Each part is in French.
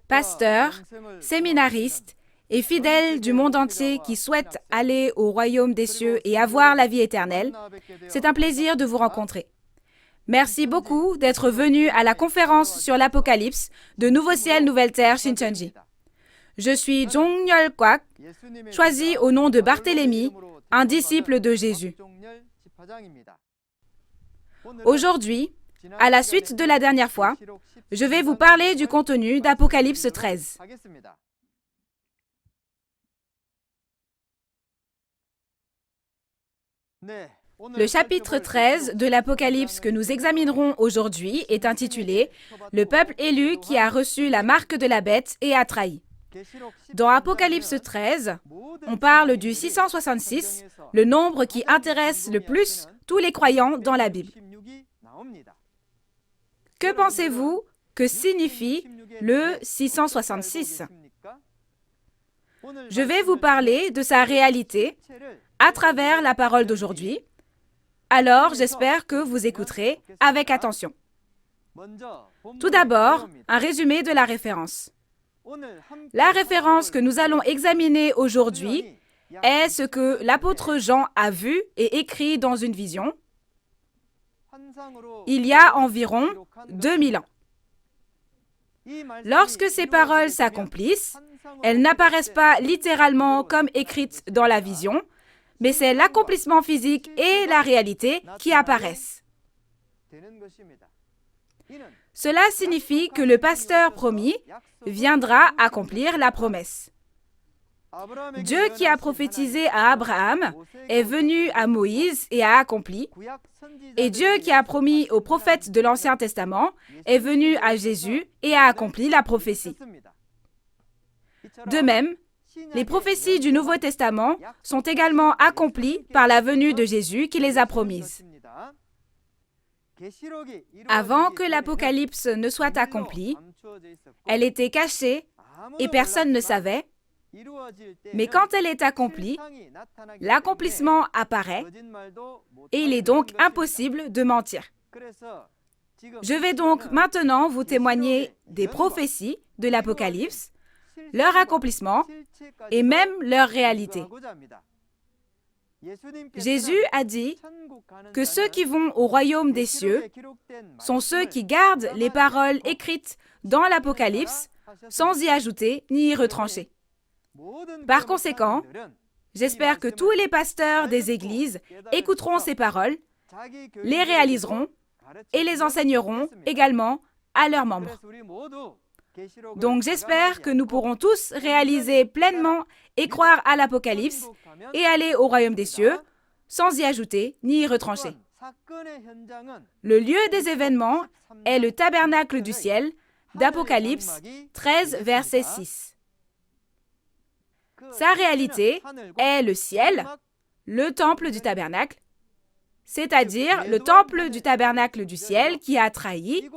pasteurs, séminaristes et fidèles du monde entier qui souhaitent aller au royaume des cieux et avoir la vie éternelle, c'est un plaisir de vous rencontrer. Merci beaucoup d'être venus à la conférence sur l'Apocalypse de Nouveau Ciel, Nouvelle Terre, Shincheonji. Je suis Jong-yeol Kwak, choisi au nom de Barthélemy, un disciple de Jésus. Aujourd'hui, à la suite de la dernière fois, je vais vous parler du contenu d'Apocalypse 13. Le chapitre 13 de l'Apocalypse que nous examinerons aujourd'hui est intitulé « Le peuple élu qui a reçu la marque de la bête et a trahi ». Dans Apocalypse 13, on parle du 666, le nombre qui intéresse le plus tous les croyants dans la Bible. Que pensez-vous que signifie le 666? Je vais vous parler de sa réalité à travers la parole d'aujourd'hui. Alors, j'espère que vous écouterez avec attention. Tout d'abord, un résumé de la référence. La référence que nous allons examiner aujourd'hui est ce que l'apôtre Jean a vu et écrit dans une vision il y a environ 2000 ans. Lorsque ces paroles s'accomplissent, elles n'apparaissent pas littéralement comme écrites dans la vision, mais c'est l'accomplissement physique et la réalité qui apparaissent. Cela signifie que le pasteur promis viendra accomplir la promesse. Dieu qui a prophétisé à Abraham est venu à Moïse et a accompli, et Dieu qui a promis aux prophètes de l'Ancien Testament est venu à Jésus et a accompli la prophétie. De même, les prophéties du Nouveau Testament sont également accomplies par la venue de Jésus qui les a promises. Avant que l'Apocalypse ne soit accomplie, elle était cachée et personne ne savait, mais quand elle est accomplie, l'accomplissement apparaît et il est donc impossible de mentir. Je vais donc maintenant vous témoigner des prophéties de l'Apocalypse, leur accomplissement et même leur réalité. Jésus a dit que ceux qui vont au royaume des cieux sont ceux qui gardent les paroles écrites dans l'Apocalypse sans y ajouter ni y retrancher. Par conséquent, j'espère que tous les pasteurs des églises écouteront ces paroles, les réaliseront et les enseigneront également à leurs membres. Donc j'espère que nous pourrons tous réaliser pleinement et croire à l'Apocalypse et aller au royaume des cieux sans y ajouter ni y retrancher. Le lieu des événements est le tabernacle du ciel d'Apocalypse 13, verset 6. Sa réalité est le ciel, le temple du tabernacle, c'est-à-dire le temple du tabernacle du ciel qui a trahi,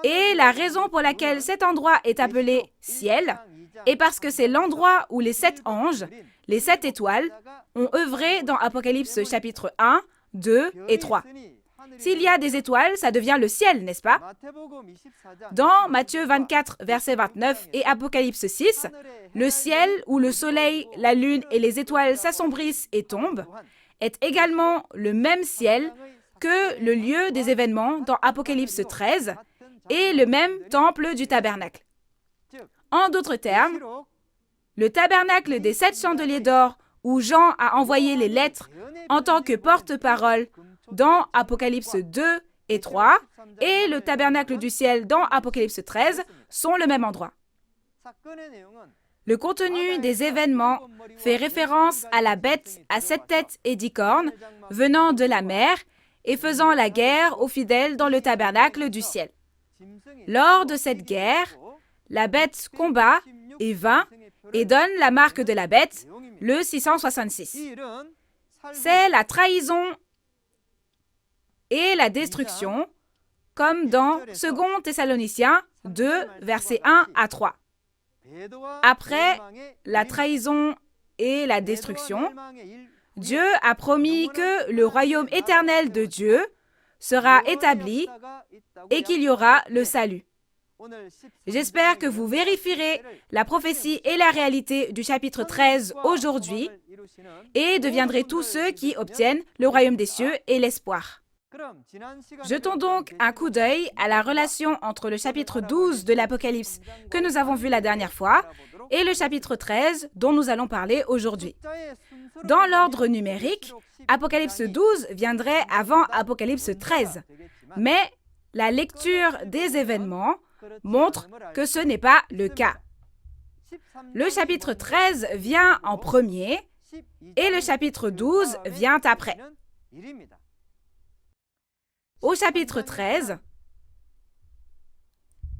et la raison pour laquelle cet endroit est appelé ciel est parce que c'est l'endroit où les 7 anges, les 7 étoiles, ont œuvré dans Apocalypse chapitre 1, 2 et 3. S'il y a des étoiles, ça devient le ciel, n'est-ce pas? Dans Matthieu 24, verset 29 et Apocalypse 6, le ciel où le soleil, la lune et les étoiles s'assombrissent et tombent est également le même ciel que le lieu des événements dans Apocalypse 13 et le même temple du tabernacle. En d'autres termes, le tabernacle des 7 chandeliers d'or où Jean a envoyé les lettres en tant que porte-parole dans Apocalypse 2 et 3 et le tabernacle du ciel dans Apocalypse 13 sont le même endroit. Le contenu des événements fait référence à la bête à 7 têtes et 10 cornes venant de la mer et faisant la guerre aux fidèles dans le tabernacle du ciel. Lors de cette guerre, la bête combat et vainc et donne la marque de la bête, le 666. C'est la trahison et la destruction, comme dans 2 Thessaloniciens 2, versets 1 à 3. Après la trahison et la destruction, Dieu a promis que le royaume éternel de Dieu sera établi et qu'il y aura le salut. J'espère que vous vérifierez la prophétie et la réalité du chapitre 13 aujourd'hui et deviendrez tous ceux qui obtiennent le royaume des cieux et l'espoir. Jetons donc un coup d'œil à la relation entre le chapitre 12 de l'Apocalypse que nous avons vu la dernière fois et le chapitre 13 dont nous allons parler aujourd'hui. Dans l'ordre numérique, Apocalypse 12 viendrait avant Apocalypse 13, mais la lecture des événements montre que ce n'est pas le cas. Le chapitre 13 vient en premier et le chapitre 12 vient après. Au chapitre 13,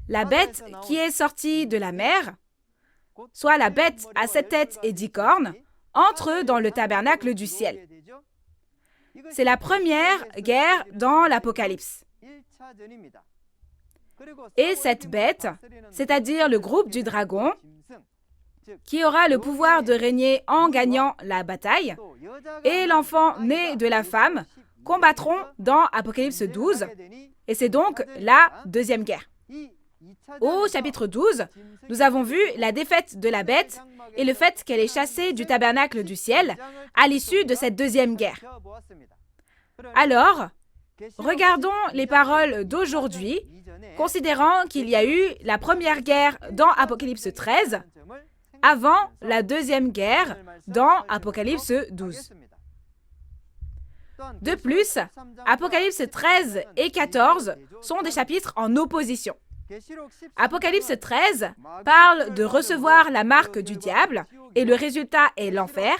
la bête qui est sortie de la mer, soit la bête à 7 têtes et 10 cornes, entre dans le tabernacle du ciel. C'est la première guerre dans l'Apocalypse. Et cette bête, c'est-à-dire le groupe du dragon, qui aura le pouvoir de régner en gagnant la bataille, et l'enfant né de la femme combattront dans Apocalypse 12, et c'est donc la deuxième guerre. Au chapitre 12, nous avons vu la défaite de la bête et le fait qu'elle est chassée du tabernacle du ciel à l'issue de cette deuxième guerre. Alors, regardons les paroles d'aujourd'hui, considérant qu'il y a eu la première guerre dans Apocalypse 13, avant la deuxième guerre dans Apocalypse 12. De plus, Apocalypse 13 et 14 sont des chapitres en opposition. Apocalypse 13 parle de recevoir la marque du diable et le résultat est l'enfer.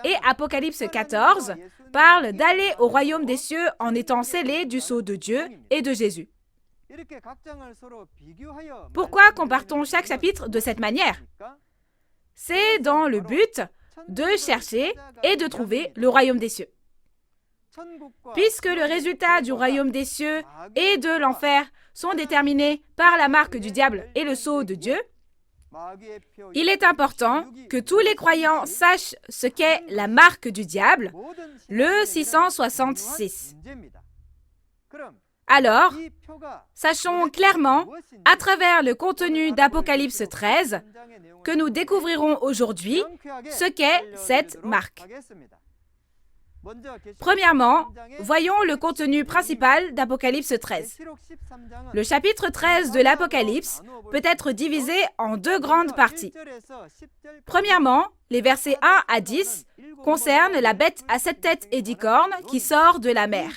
Et Apocalypse 14 parle d'aller au royaume des cieux en étant scellé du sceau de Dieu et de Jésus. Pourquoi compare-t-on chaque chapitre de cette manière? C'est dans le but de chercher et de trouver le royaume des cieux. Puisque le résultat du royaume des cieux et de l'enfer sont déterminés par la marque du diable et le sceau de Dieu, il est important que tous les croyants sachent ce qu'est la marque du diable, le 666. Alors, sachons clairement, à travers le contenu d'Apocalypse 13, que nous découvrirons aujourd'hui ce qu'est cette marque. Premièrement, voyons le contenu principal d'Apocalypse 13. Le chapitre 13 de l'Apocalypse peut être divisé en deux grandes parties. Premièrement, les versets 1 à 10 concernent la bête à 7 têtes et 10 cornes qui sort de la mer.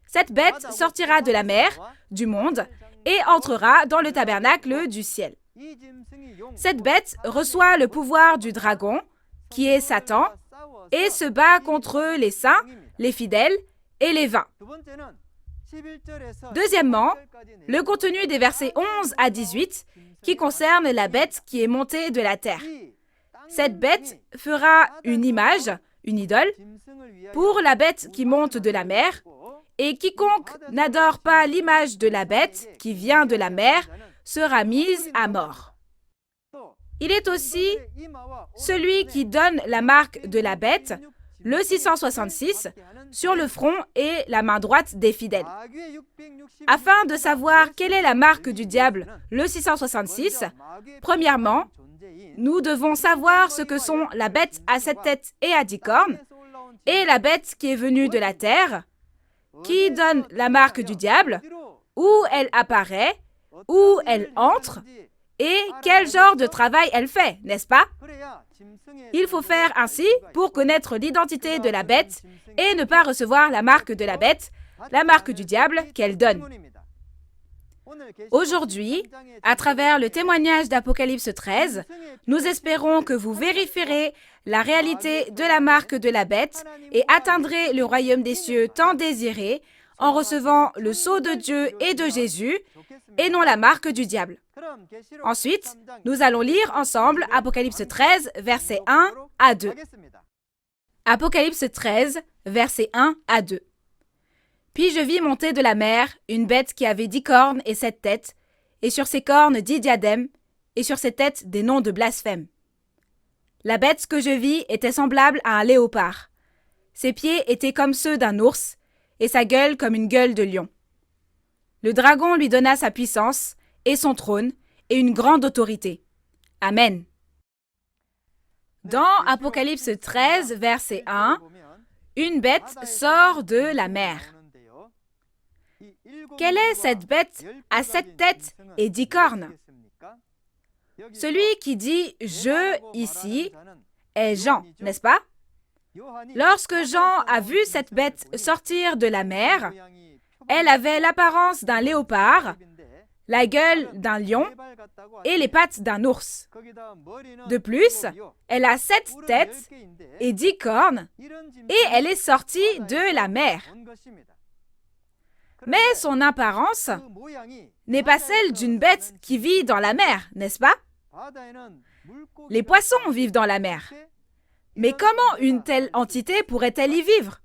Cette bête sortira de la mer, du monde, et entrera dans le tabernacle du ciel. Cette bête reçoit le pouvoir du dragon, qui est Satan, et se bat contre les saints, les fidèles et les vains. Deuxièmement, le contenu des versets 11 à 18 qui concerne la bête qui est montée de la terre. Cette bête fera une image, une idole, pour la bête qui monte de la mer, et quiconque n'adore pas l'image de la bête qui vient de la mer sera mise à mort. Il est aussi celui qui donne la marque de la bête, le 666, sur le front et la main droite des fidèles. Afin de savoir quelle est la marque du diable, le 666, premièrement, nous devons savoir ce que sont la bête à 7 têtes et à 10 cornes, et la bête qui est venue de la terre, qui donne la marque du diable, où elle apparaît, où elle entre, et quel genre de travail elle fait, n'est-ce pas? Il faut faire ainsi pour connaître l'identité de la bête et ne pas recevoir la marque de la bête, la marque du diable qu'elle donne. Aujourd'hui, à travers le témoignage d'Apocalypse 13, nous espérons que vous vérifierez la réalité de la marque de la bête et atteindrez le royaume des cieux tant désiré en recevant le sceau de Dieu et de Jésus et non la marque du diable. Ensuite, nous allons lire ensemble Apocalypse 13, versets 1 à 2. Apocalypse 13, versets 1 à 2. Puis je vis monter de la mer une bête qui avait 10 cornes et 7 têtes, et sur ses cornes 10 diadèmes, et sur ses têtes des noms de blasphème. La bête que je vis était semblable à un léopard. Ses pieds étaient comme ceux d'un ours, et sa gueule comme une gueule de lion. Le dragon lui donna sa puissance, et son trône et une grande autorité. Amen. Dans Apocalypse 13, verset 1, une bête sort de la mer. Quelle est cette bête à 7 têtes et 10 cornes? Celui qui dit « je » ici est Jean, n'est-ce pas? Lorsque Jean a vu cette bête sortir de la mer, elle avait l'apparence d'un léopard, la gueule d'un lion et les pattes d'un ours. De plus, elle a 7 têtes et 10 cornes et elle est sortie de la mer. Mais son apparence n'est pas celle d'une bête qui vit dans la mer, n'est-ce pas? Les poissons vivent dans la mer. Mais comment une telle entité pourrait-elle y vivre?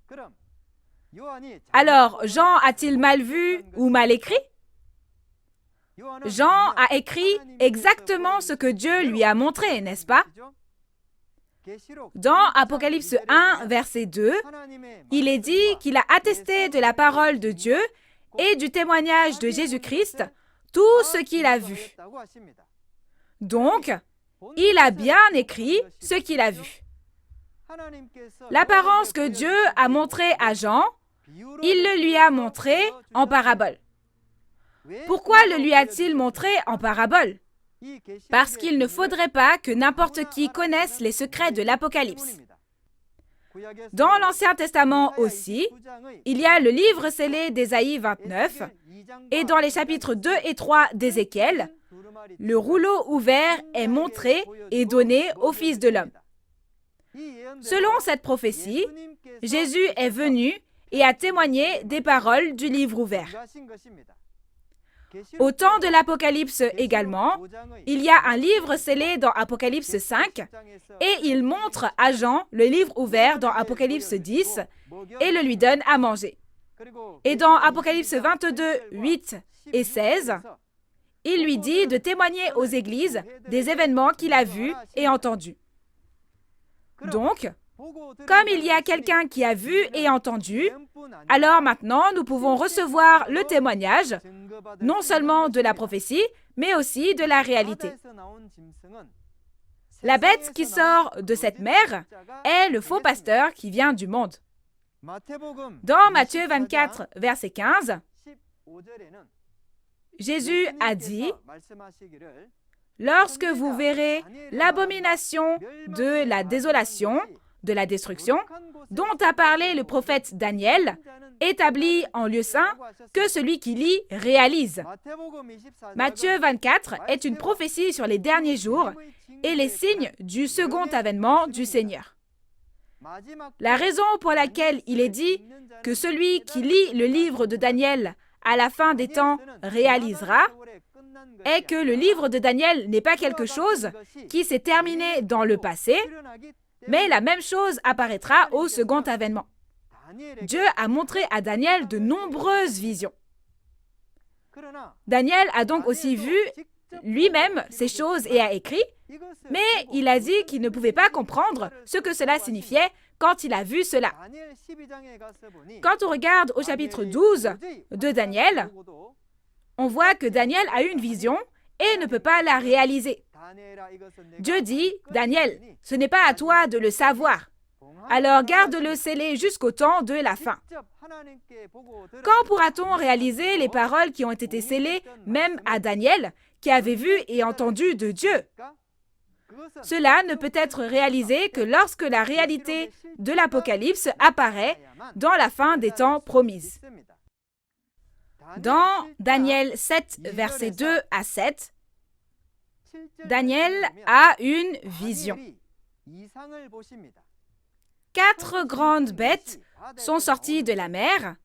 Alors, Jean a-t-il mal vu ou mal écrit? Jean a écrit exactement ce que Dieu lui a montré, n'est-ce pas? Dans Apocalypse 1, verset 2, il est dit qu'il a attesté de la parole de Dieu et du témoignage de Jésus-Christ tout ce qu'il a vu. Donc, il a bien écrit ce qu'il a vu. L'apparence que Dieu a montrée à Jean, il le lui a montré en parabole. Pourquoi le lui a-t-il montré en parabole? Parce qu'il ne faudrait pas que n'importe qui connaisse les secrets de l'Apocalypse. Dans l'Ancien Testament aussi, il y a le livre scellé d'Ésaïe 29 et dans les chapitres 2 et 3 d'Ézéchiel, le rouleau ouvert est montré et donné au Fils de l'homme. Selon cette prophétie, Jésus est venu et a témoigné des paroles du livre ouvert. Au temps de l'Apocalypse également, il y a un livre scellé dans Apocalypse 5 et il montre à Jean le livre ouvert dans Apocalypse 10 et le lui donne à manger. Et dans Apocalypse 22, 8 et 16, il lui dit de témoigner aux églises des événements qu'il a vus et entendus. Donc, comme il y a quelqu'un qui a vu et entendu, alors maintenant nous pouvons recevoir le témoignage, non seulement de la prophétie, mais aussi de la réalité. La bête qui sort de cette mer est le faux pasteur qui vient du monde. Dans Matthieu 24, verset 15, Jésus a dit « Lorsque vous verrez l'abomination de la désolation, de la destruction, dont a parlé le prophète Daniel, établi en lieu saint, que celui qui lit réalise. » Matthieu 24 est une prophétie sur les derniers jours et les signes du second avènement du Seigneur. La raison pour laquelle il est dit que celui qui lit le livre de Daniel à la fin des temps réalisera est que le livre de Daniel n'est pas quelque chose qui s'est terminé dans le passé, mais la même chose apparaîtra au second avènement. Dieu a montré à Daniel de nombreuses visions. Daniel a donc aussi vu lui-même ces choses et a écrit, mais il a dit qu'il ne pouvait pas comprendre ce que cela signifiait quand il a vu cela. Quand on regarde au chapitre 12 de Daniel, on voit que Daniel a eu une vision et ne peut pas la réaliser. Dieu dit, « Daniel, ce n'est pas à toi de le savoir. Alors garde-le scellé jusqu'au temps de la fin. » Quand pourra-t-on réaliser les paroles qui ont été scellées même à Daniel, qui avait vu et entendu de Dieu? Cela ne peut être réalisé que lorsque la réalité de l'Apocalypse apparaît dans la fin des temps promise. Dans Daniel 7, versets 2 à 7, Daniel a une vision. 4 grandes bêtes sont sorties de la mer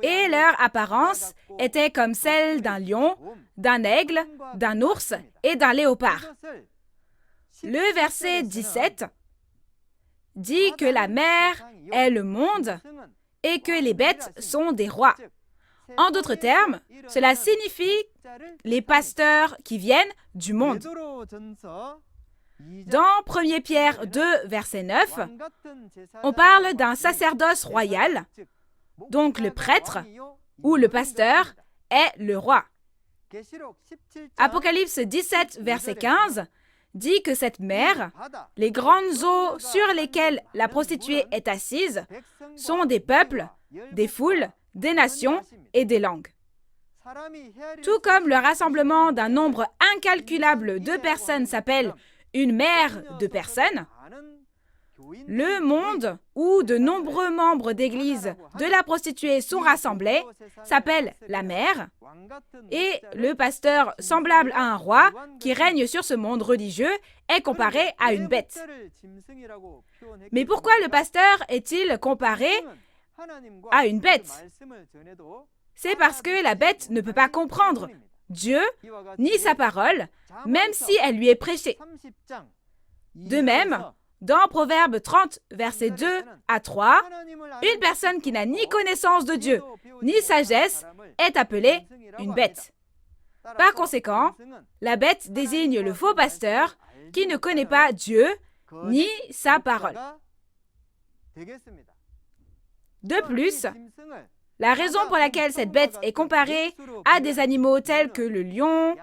et leur apparence était comme celle d'un lion, d'un aigle, d'un ours et d'un léopard. Le verset 17 dit que la mer est le monde et que les bêtes sont des rois. En d'autres termes, cela signifie les pasteurs qui viennent du monde. Dans 1 Pierre 2, verset 9, on parle d'un sacerdoce royal, donc le prêtre ou le pasteur est le roi. Apocalypse 17, verset 15, dit que cette mer, les grandes eaux sur lesquelles la prostituée est assise, sont des peuples, des foules, des nations et des langues. Tout comme le rassemblement d'un nombre incalculable de personnes s'appelle une mer de personnes, le monde où de nombreux membres d'église de la prostituée sont rassemblés s'appelle la mer, et le pasteur semblable à un roi qui règne sur ce monde religieux est comparé à une bête. Mais pourquoi le pasteur est-il comparé à une bête? C'est parce que la bête ne peut pas comprendre Dieu ni sa parole, même si elle lui est prêchée. De même, dans Proverbe 30, versets 2 à 3, une personne qui n'a ni connaissance de Dieu, ni sagesse, est appelée une bête. Par conséquent, la bête désigne le faux pasteur qui ne connaît pas Dieu ni sa parole. De plus, la raison pour laquelle cette bête est comparée à des animaux tels que le lion,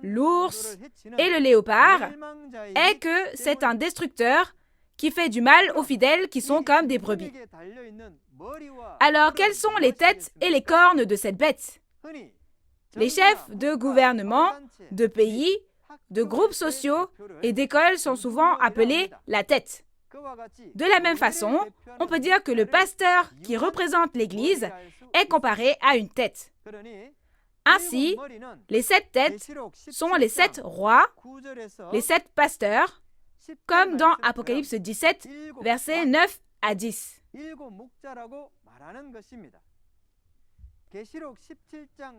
l'ours et le léopard est que c'est un destructeur qui fait du mal aux fidèles qui sont comme des brebis. Alors, quelles sont les têtes et les cornes de cette bête? Les chefs de gouvernement, de pays, de groupes sociaux et d'écoles sont souvent appelés la tête. De la même façon, on peut dire que le pasteur qui représente l'Église est comparé à une tête. Ainsi, les 7 têtes sont les 7 rois, les 7 pasteurs, comme dans Apocalypse 17, versets 9 à 10.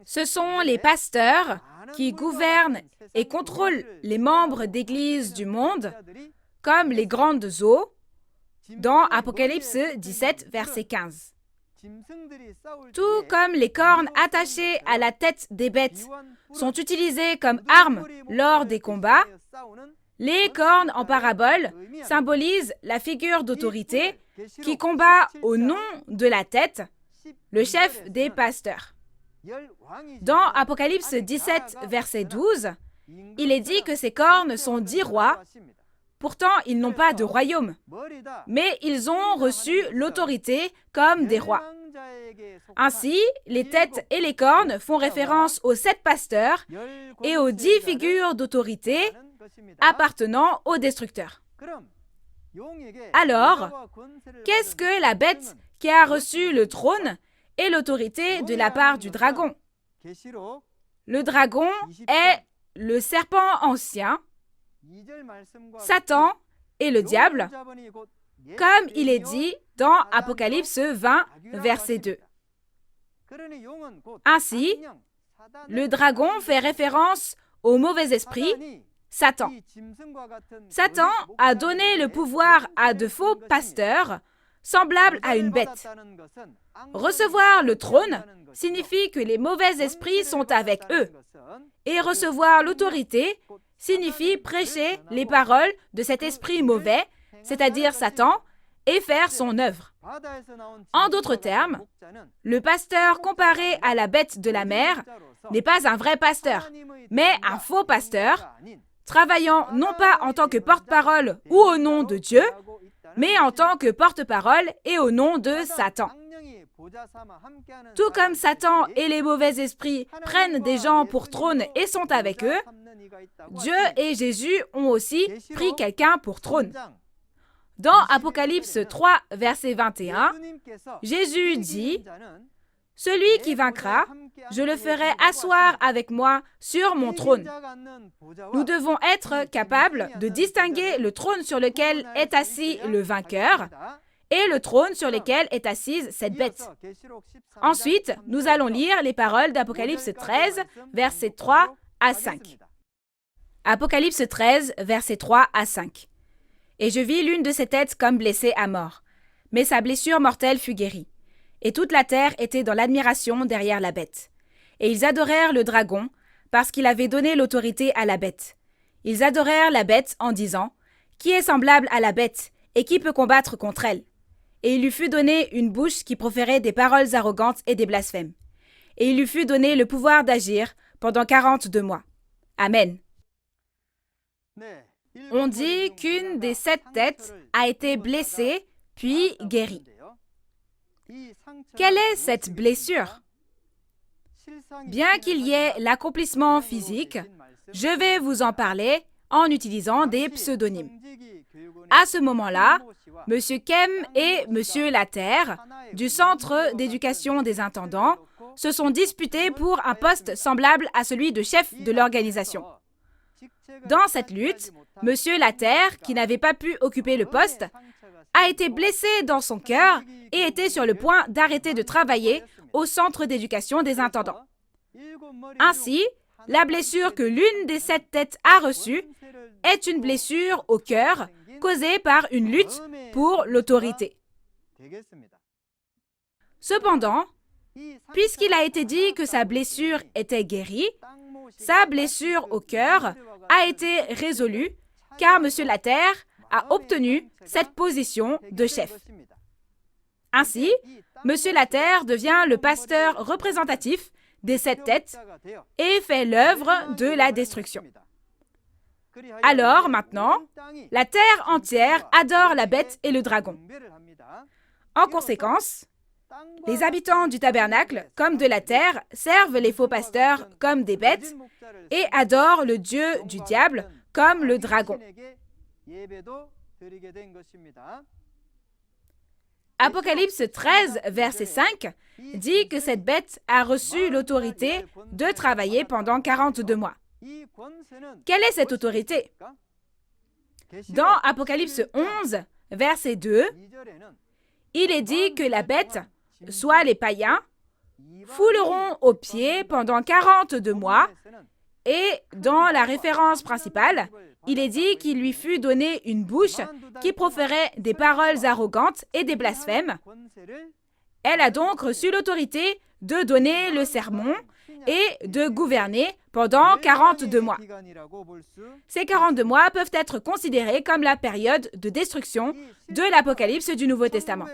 Ce sont les pasteurs qui gouvernent et contrôlent les membres d'église du monde, comme les grandes eaux, dans Apocalypse 17, verset 15. Tout comme les cornes attachées à la tête des bêtes sont utilisées comme armes lors des combats, les cornes en parabole symbolisent la figure d'autorité qui combat au nom de la tête, le chef des pasteurs. Dans Apocalypse 17, verset 12, il est dit que ces cornes sont 10 rois. Pourtant, ils n'ont pas de royaume, mais ils ont reçu l'autorité comme des rois. Ainsi, les têtes et les cornes font référence aux 7 pasteurs et aux 10 figures d'autorité appartenant au destructeur. Alors, qu'est-ce que la bête qui a reçu le trône et l'autorité de la part du dragon? Le dragon est le serpent ancien, Satan et le diable, comme il est dit dans Apocalypse 20, verset 2. Ainsi, le dragon fait référence au mauvais esprit, Satan. Satan a donné le pouvoir à de faux pasteurs, semblables à une bête. Recevoir le trône signifie que les mauvais esprits sont avec eux, et recevoir l'autorité signifie prêcher les paroles de cet esprit mauvais, c'est-à-dire Satan, et faire son œuvre. En d'autres termes, le pasteur comparé à la bête de la mer n'est pas un vrai pasteur, mais un faux pasteur, travaillant non pas en tant que porte-parole ou au nom de Dieu, mais en tant que porte-parole et au nom de Satan. Tout comme Satan et les mauvais esprits prennent des gens pour trône et sont avec eux, Dieu et Jésus ont aussi pris quelqu'un pour trône. Dans Apocalypse 3, verset 21, Jésus dit « Celui qui vaincra, je le ferai asseoir avec moi sur mon trône. » Nous devons être capables de distinguer le trône sur lequel est assis le vainqueur et le trône sur lequel est assise cette bête. Ensuite, nous allons lire les paroles d'Apocalypse 13, versets 3 à 5. Apocalypse 13, versets 3 à 5. Et je vis l'une de ses têtes comme blessée à mort, mais sa blessure mortelle fut guérie. Et toute la terre était dans l'admiration derrière la bête. Et ils adorèrent le dragon, parce qu'il avait donné l'autorité à la bête. Ils adorèrent la bête en disant « Qui est semblable à la bête, et qui peut combattre contre elle ?» Et il lui fut donné une bouche qui proférait des paroles arrogantes et des blasphèmes. Et il lui fut donné le pouvoir d'agir pendant 42 mois. Amen. On dit qu'une des 7 têtes a été blessée puis guérie. Quelle est cette blessure? Bien qu'il y ait l'accomplissement physique, je vais vous en parler en utilisant des pseudonymes. À ce moment-là, M. Kem et M. Laterre, du Centre d'éducation des intendants, se sont disputés pour un poste semblable à celui de chef de l'organisation. Dans cette lutte, M. Laterre, qui n'avait pas pu occuper le poste, a été blessé dans son cœur et était sur le point d'arrêter de travailler au Centre d'éducation des intendants. Ainsi, la blessure que l'une des 7 têtes a reçue est une blessure au cœur causée par une lutte pour l'autorité. Cependant, puisqu'il a été dit que sa blessure était guérie, sa blessure au cœur a été résolue car M. Laterre a obtenu cette position de chef. Ainsi, M. Laterre devient le pasteur représentatif des 7 têtes et fait l'œuvre de la destruction. Alors, maintenant, la terre entière adore la bête et le dragon. En conséquence, les habitants du tabernacle, comme de la terre, servent les faux pasteurs comme des bêtes et adorent le dieu du diable comme le dragon. Apocalypse 13, verset 5, dit que cette bête a reçu l'autorité de travailler pendant 42 mois. Quelle est cette autorité? Dans Apocalypse 11, verset 2, il est dit que la bête, soit les païens, fouleront aux pieds pendant 42 mois et dans la référence principale, il est dit qu'il lui fut donné une bouche qui proférait des paroles arrogantes et des blasphèmes. Elle a donc reçu l'autorité de donner le sermon et de gouverner pendant 42 mois. Ces 42 mois peuvent être considérés comme la période de destruction de l'Apocalypse du Nouveau Testament.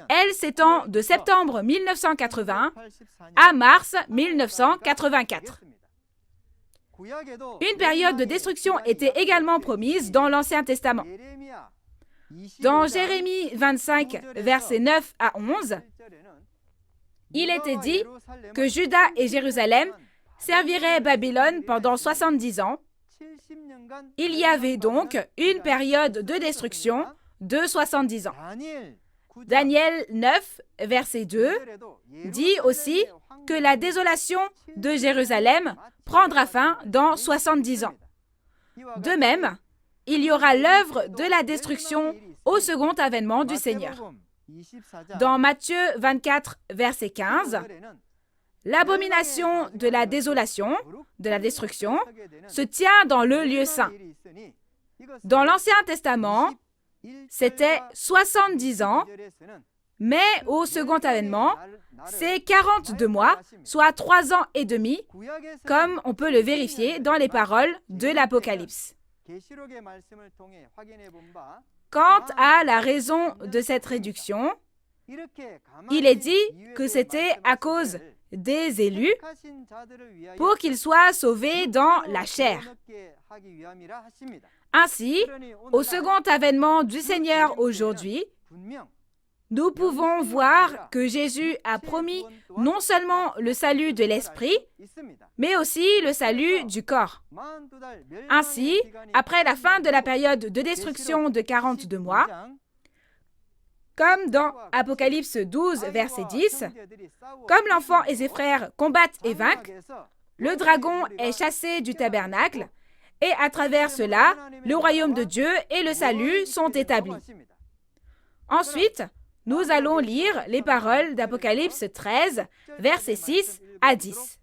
Elle s'étend de septembre 1980 à mars 1984. Une période de destruction était également promise dans l'Ancien Testament. Dans Jérémie 25, versets 9 à 11, il était dit que Juda et Jérusalem serviraient Babylone pendant 70 ans. Il y avait donc une période de destruction de 70 ans. Daniel 9, verset 2, dit aussi que la désolation de Jérusalem prendra fin dans 70 ans. De même, il y aura l'œuvre de la destruction au second avènement du Seigneur. Dans Matthieu 24, verset 15, l'abomination de la désolation, de la destruction, se tient dans le lieu saint. Dans l'Ancien Testament, c'était 70 ans, mais au second avènement, c'est 42 mois, soit 3 ans et demi, comme on peut le vérifier dans les paroles de l'Apocalypse. Quant à la raison de cette réduction, il est dit que c'était à cause des élus pour qu'ils soient sauvés dans la chair. Ainsi, au second avènement du Seigneur aujourd'hui, nous pouvons voir que Jésus a promis non seulement le salut de l'esprit, mais aussi le salut du corps. Ainsi, après la fin de la période de destruction de 42 mois, comme dans Apocalypse 12, verset 10, comme l'enfant et ses frères combattent et vainquent, le dragon est chassé du tabernacle, et à travers cela, le royaume de Dieu et le salut sont établis. Ensuite, nous allons lire les paroles d'Apocalypse 13, versets 6 à 10.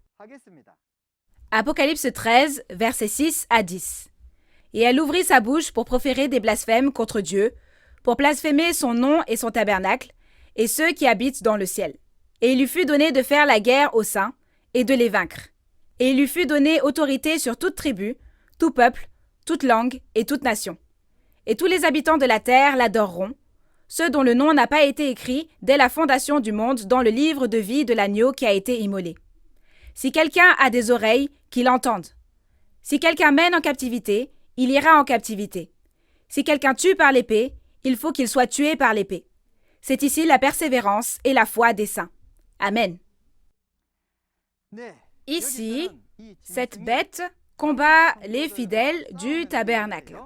Apocalypse 13, versets 6 à 10. Et elle ouvrit sa bouche pour proférer des blasphèmes contre Dieu, pour blasphémer son nom et son tabernacle, et ceux qui habitent dans le ciel. Et il lui fut donné de faire la guerre aux saints, et de les vaincre. Et il lui fut donné autorité sur toute tribu, tout peuple, toute langue et toute nation. Et tous les habitants de la terre l'adoreront, ceux dont le nom n'a pas été écrit dès la fondation du monde dans le livre de vie de l'agneau qui a été immolé. Si quelqu'un a des oreilles, qu'il entende. Si quelqu'un mène en captivité, il ira en captivité. Si quelqu'un tue par l'épée, il faut qu'il soit tué par l'épée. C'est ici la persévérance et la foi des saints. Amen. Ici, cette bête combat les fidèles du tabernacle.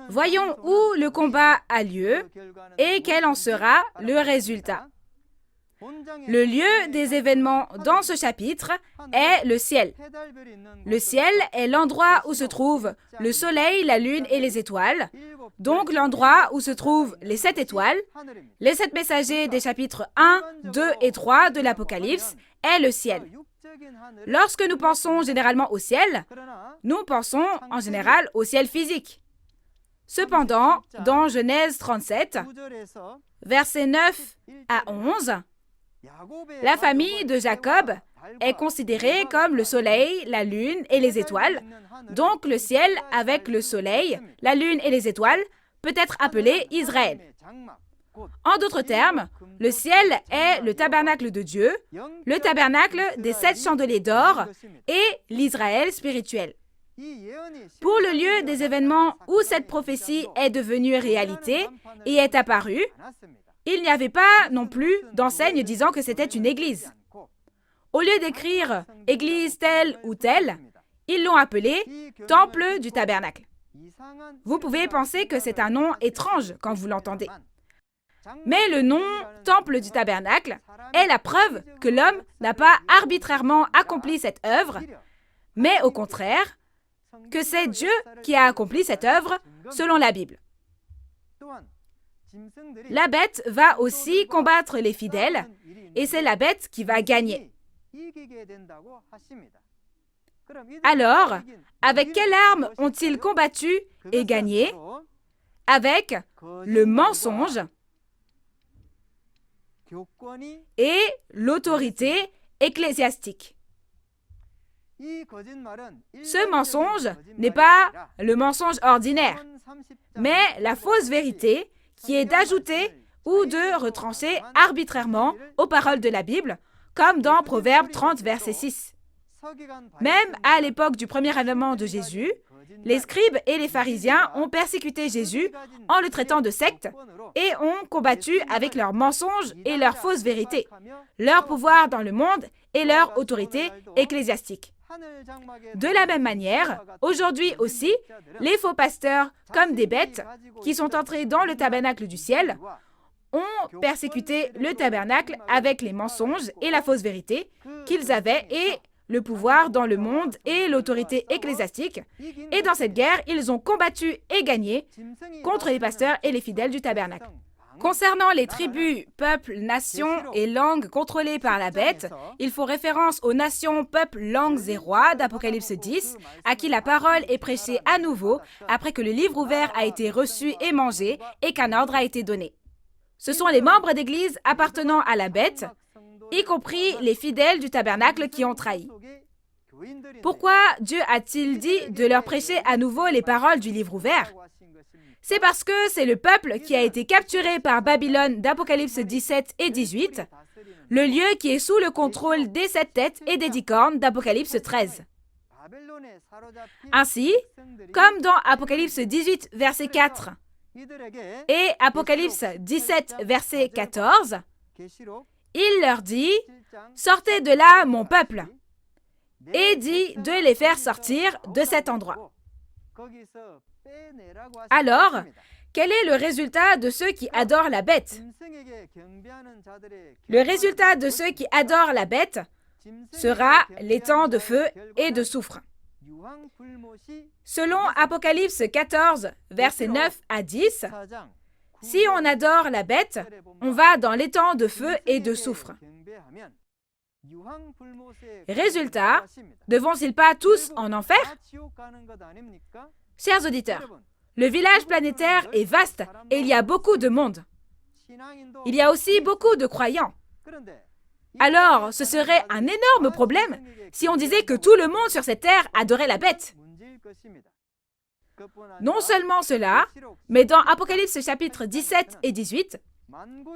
Voyons où le combat a lieu et quel en sera le résultat. Le lieu des événements dans ce chapitre est le ciel. Le ciel est l'endroit où se trouvent le soleil, la lune et les étoiles, donc l'endroit où se trouvent les 7 étoiles. Les 7 messagers des chapitres 1, 2 et 3 de l'Apocalypse est le ciel. Lorsque nous pensons généralement au ciel, nous pensons en général au ciel physique. Cependant, dans Genèse 37, versets 9 à 11, la famille de Jacob est considérée comme le soleil, la lune et les étoiles. Donc le ciel avec le soleil, la lune et les étoiles peut être appelé Israël. En d'autres termes, le ciel est le tabernacle de Dieu, le tabernacle des 7 chandeliers d'or et l'Israël spirituel. Pour le lieu des événements où cette prophétie est devenue réalité et est apparue, il n'y avait pas non plus d'enseigne disant que c'était une église. Au lieu d'écrire « église telle ou telle », ils l'ont appelé « temple du tabernacle ». Vous pouvez penser que c'est un nom étrange quand vous l'entendez. Mais le nom « temple du tabernacle » est la preuve que l'homme n'a pas arbitrairement accompli cette œuvre, mais au contraire, que c'est Dieu qui a accompli cette œuvre selon la Bible. La bête va aussi combattre les fidèles, et c'est la bête qui va gagner. Alors, avec quelle arme ont-ils combattu et gagné? Avec le mensonge et l'autorité ecclésiastique. Ce mensonge n'est pas le mensonge ordinaire, mais la fausse vérité qui est d'ajouter ou de retrancher arbitrairement aux paroles de la Bible, comme dans Proverbe 30, verset 6. Même à l'époque du premier avènement de Jésus, les scribes et les pharisiens ont persécuté Jésus en le traitant de secte et ont combattu avec leurs mensonges et leurs fausses vérités, leur pouvoir dans le monde et leur autorité ecclésiastique. De la même manière, aujourd'hui aussi, les faux pasteurs, comme des bêtes, qui sont entrés dans le tabernacle du ciel, ont persécuté le tabernacle avec les mensonges et la fausse vérité qu'ils avaient et le pouvoir dans le monde et l'autorité ecclésiastique. Et dans cette guerre, ils ont combattu et gagné contre les pasteurs et les fidèles du tabernacle. Concernant les tribus, peuples, nations et langues contrôlées par la bête, il faut référence aux nations, peuples, langues et rois d'Apocalypse 10, à qui la parole est prêchée à nouveau après que le livre ouvert a été reçu et mangé et qu'un ordre a été donné. Ce sont les membres d'Église appartenant à la bête, y compris les fidèles du tabernacle qui ont trahi. Pourquoi Dieu a-t-il dit de leur prêcher à nouveau les paroles du livre ouvert? C'est parce que c'est le peuple qui a été capturé par Babylone d'Apocalypse 17 et 18, le lieu qui est sous le contrôle des 7 têtes et des 10 cornes d'Apocalypse 13. Ainsi, comme dans Apocalypse 18, verset 4 et Apocalypse 17, verset 14, il leur dit « Sortez de là, mon peuple !» et dit de les faire sortir de cet endroit. Alors, quel est le résultat de ceux qui adorent la bête? Le résultat de ceux qui adorent la bête sera l'étang de feu et de soufre. Selon Apocalypse 14, versets 9 à 10, si on adore la bête, on va dans l'étang de feu et de soufre. Résultat, ne vont-ils pas tous en enfer? Chers auditeurs, le village planétaire est vaste et il y a beaucoup de monde. Il y a aussi beaucoup de croyants. Alors, ce serait un énorme problème si on disait que tout le monde sur cette terre adorait la bête. Non seulement cela, mais dans Apocalypse chapitre 17 et 18,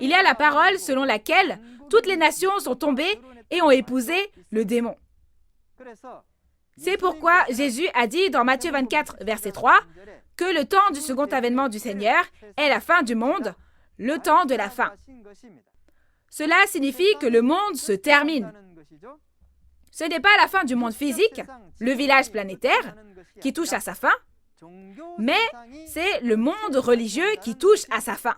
Il y a la parole selon laquelle toutes les nations sont tombées et ont épousé le démon. C'est pourquoi Jésus a dit dans Matthieu 24, verset 3, que le temps du second avènement du Seigneur est la fin du monde, le temps de la fin. Cela signifie que le monde se termine. Ce n'est pas la fin du monde physique, le village planétaire, qui touche à sa fin, mais c'est le monde religieux qui touche à sa fin.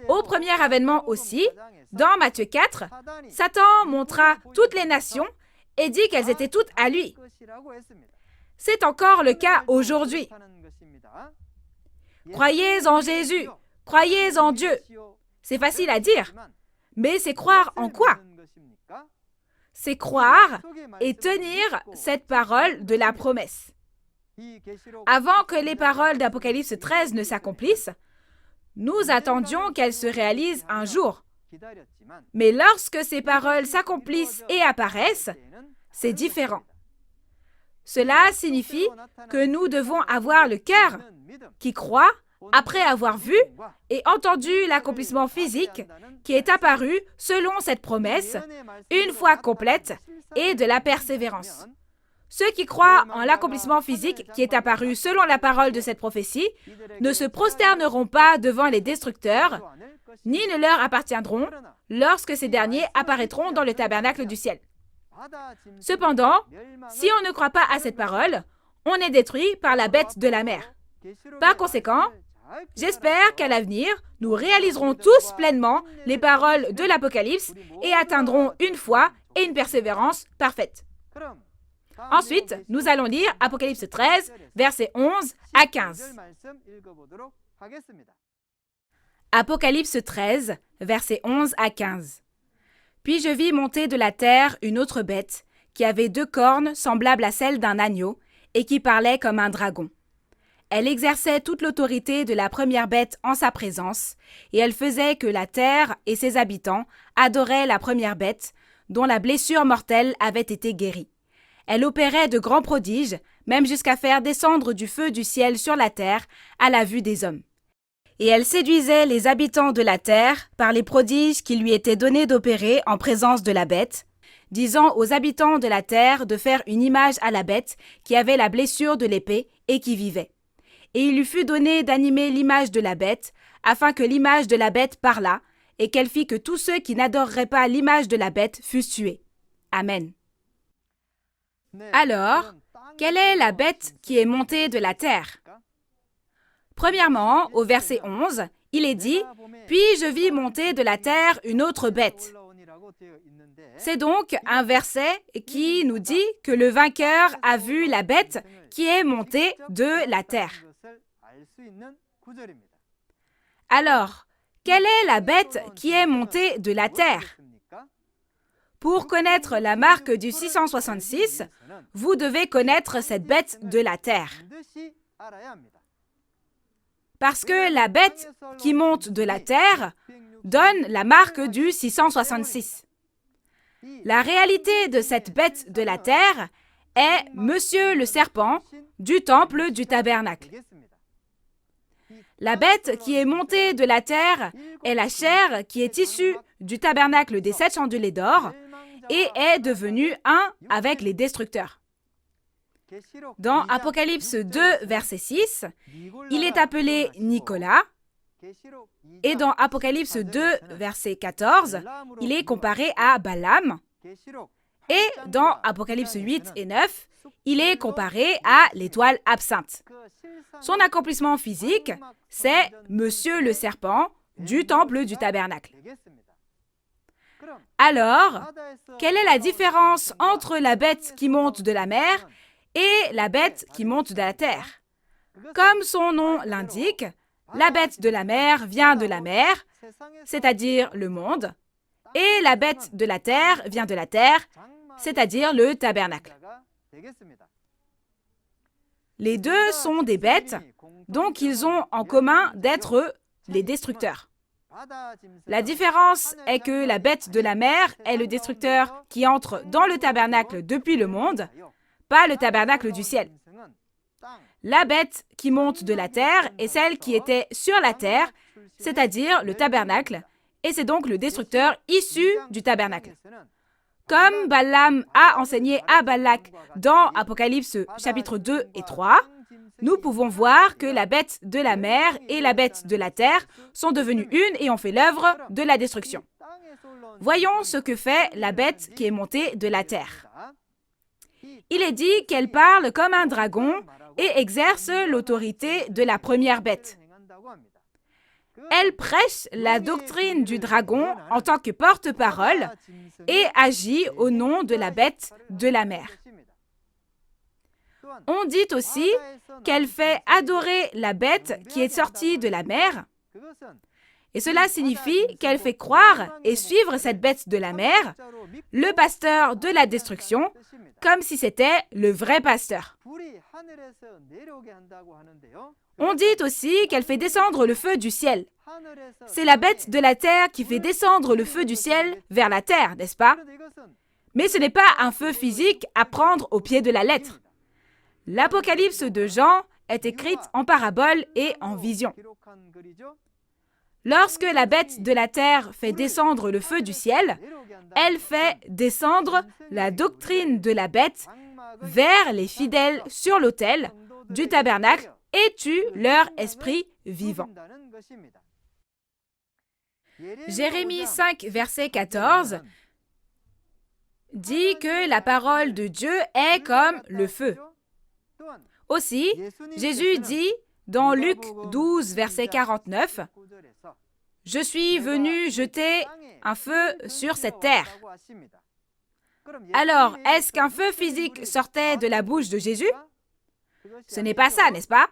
Au premier avènement aussi, dans Matthieu 4, Satan montra toutes les nations et dit qu'elles étaient toutes à lui. C'est encore le cas aujourd'hui. Croyez en Jésus, croyez en Dieu. C'est facile à dire, mais c'est croire en quoi? C'est croire et tenir cette parole de la promesse. Avant que les paroles d'Apocalypse 13 ne s'accomplissent, nous attendions qu'elles se réalisent un jour. Mais lorsque ces paroles s'accomplissent et apparaissent, c'est différent. Cela signifie que nous devons avoir le cœur qui croit après avoir vu et entendu l'accomplissement physique qui est apparu selon cette promesse, une fois complète, et de la persévérance. Ceux qui croient en l'accomplissement physique qui est apparu selon la parole de cette prophétie ne se prosterneront pas devant les destructeurs, ni ne leur appartiendront lorsque ces derniers apparaîtront dans le tabernacle du ciel. Cependant, si on ne croit pas à cette parole, on est détruit par la bête de la mer. Par conséquent, j'espère qu'à l'avenir, nous réaliserons tous pleinement les paroles de l'Apocalypse et atteindrons une foi et une persévérance parfaite. Ensuite, nous allons lire Apocalypse 13, versets 11 à 15. Apocalypse 13, versets 11 à 15. Puis je vis monter de la terre une autre bête, qui avait 2 cornes semblables à celles d'un agneau, et qui parlait comme un dragon. Elle exerçait toute l'autorité de la première bête en sa présence, et elle faisait que la terre et ses habitants adoraient la première bête, dont la blessure mortelle avait été guérie. Elle opérait de grands prodiges, même jusqu'à faire descendre du feu du ciel sur la terre à la vue des hommes. Et elle séduisait les habitants de la terre par les prodiges qui lui étaient donnés d'opérer en présence de la bête, disant aux habitants de la terre de faire une image à la bête qui avait la blessure de l'épée et qui vivait. Et il lui fut donné d'animer l'image de la bête, afin que l'image de la bête parlât, et qu'elle fit que tous ceux qui n'adoreraient pas l'image de la bête fussent tués. Amen. Alors, quelle est la bête qui est montée de la terre? Premièrement, au verset 11, il est dit « Puis je vis monter de la terre une autre bête ». C'est donc un verset qui nous dit que le vainqueur a vu la bête qui est montée de la terre. Alors, quelle est la bête qui est montée de la terre? Pour connaître la marque du 666, vous devez connaître cette bête de la terre. Parce que la bête qui monte de la terre donne la marque du 666. La réalité de cette bête de la terre est Monsieur le serpent du temple du tabernacle. La bête qui est montée de la terre est la chair qui est issue du tabernacle des 7 chandeliers d'or et est devenue un avec les destructeurs. Dans Apocalypse 2, verset 6, il est appelé Nicolas, et dans Apocalypse 2, verset 14, il est comparé à Balaam, et dans Apocalypse 8 et 9, il est comparé à l'étoile absinthe. Son accomplissement physique, c'est Monsieur le serpent du temple du tabernacle. Alors, quelle est la différence entre la bête qui monte de la mer et la bête qui monte de la terre? Comme son nom l'indique, la bête de la mer vient de la mer, c'est-à-dire le monde, et la bête de la terre vient de la terre, c'est-à-dire le tabernacle. Les deux sont des bêtes, donc ils ont en commun d'être les destructeurs. La différence est que la bête de la mer est le destructeur qui entre dans le tabernacle depuis le monde, pas le tabernacle du ciel. La bête qui monte de la terre est celle qui était sur la terre, c'est-à-dire le tabernacle, et c'est donc le destructeur issu du tabernacle. Comme Balaam a enseigné à Balak dans Apocalypse chapitre 2 et 3, nous pouvons voir que la bête de la mer et la bête de la terre sont devenues une et ont fait l'œuvre de la destruction. Voyons ce que fait la bête qui est montée de la terre. Il est dit qu'elle parle comme un dragon et exerce l'autorité de la première bête. Elle prêche la doctrine du dragon en tant que porte-parole et agit au nom de la bête de la mer. On dit aussi qu'elle fait adorer la bête qui est sortie de la mer, et cela signifie qu'elle fait croire et suivre cette bête de la mer, le pasteur de la destruction, comme si c'était le vrai pasteur. On dit aussi qu'elle fait descendre le feu du ciel. C'est la bête de la terre qui fait descendre le feu du ciel vers la terre, n'est-ce pas? Mais ce n'est pas un feu physique à prendre au pied de la lettre. L'Apocalypse de Jean est écrite en parabole et en vision. Lorsque la bête de la terre fait descendre le feu du ciel, elle fait descendre la doctrine de la bête vers les fidèles sur l'autel du tabernacle et tue leur esprit vivant. Jérémie 5, verset 14 dit que la parole de Dieu est comme le feu. Aussi, Jésus dit dans Luc 12, verset 49, « Je suis venu jeter un feu sur cette terre. » Alors, est-ce qu'un feu physique sortait de la bouche de Jésus? Ce n'est pas ça, n'est-ce pas?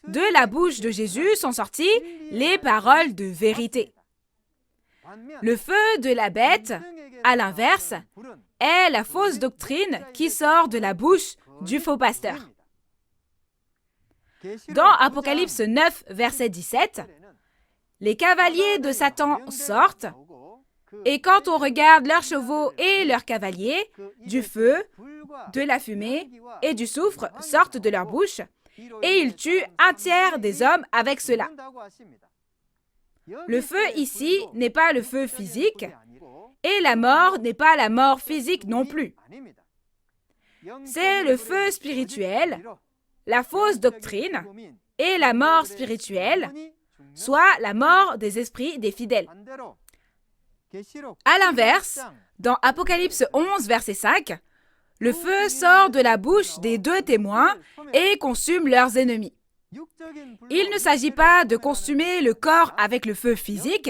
De la bouche de Jésus sont sorties les paroles de vérité. Le feu de la bête, à l'inverse, est la fausse doctrine qui sort de la bouche du faux pasteur. Dans Apocalypse 9, verset 17, les cavaliers de Satan sortent, et quand on regarde leurs chevaux et leurs cavaliers, du feu, de la fumée et du soufre sortent de leur bouche, et ils tuent un tiers des hommes avec cela. Le feu ici n'est pas le feu physique, et la mort n'est pas la mort physique non plus. C'est le feu spirituel, la fausse doctrine et la mort spirituelle, soit la mort des esprits des fidèles. À l'inverse, dans Apocalypse 11, verset 5, le feu sort de la bouche des deux témoins et consume leurs ennemis. Il ne s'agit pas de consumer le corps avec le feu physique,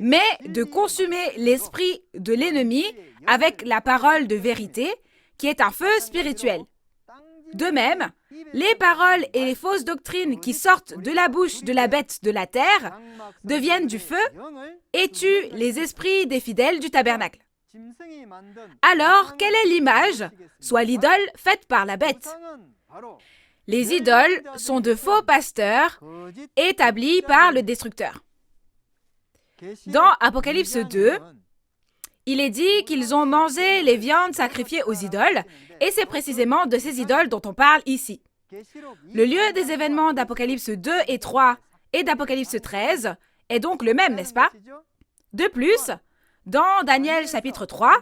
mais de consumer l'esprit de l'ennemi avec la parole de vérité, qui est un feu spirituel. De même, les paroles et les fausses doctrines qui sortent de la bouche de la bête de la terre deviennent du feu et tuent les esprits des fidèles du tabernacle. Alors, quelle est l'image, soit l'idole faite par la bête? Les idoles sont de faux pasteurs établis par le destructeur. Dans Apocalypse 2, il est dit qu'ils ont mangé les viandes sacrifiées aux idoles, et c'est précisément de ces idoles dont on parle ici. Le lieu des événements d'Apocalypse 2 et 3 et d'Apocalypse 13 est donc le même, n'est-ce pas? De plus, dans Daniel chapitre 3,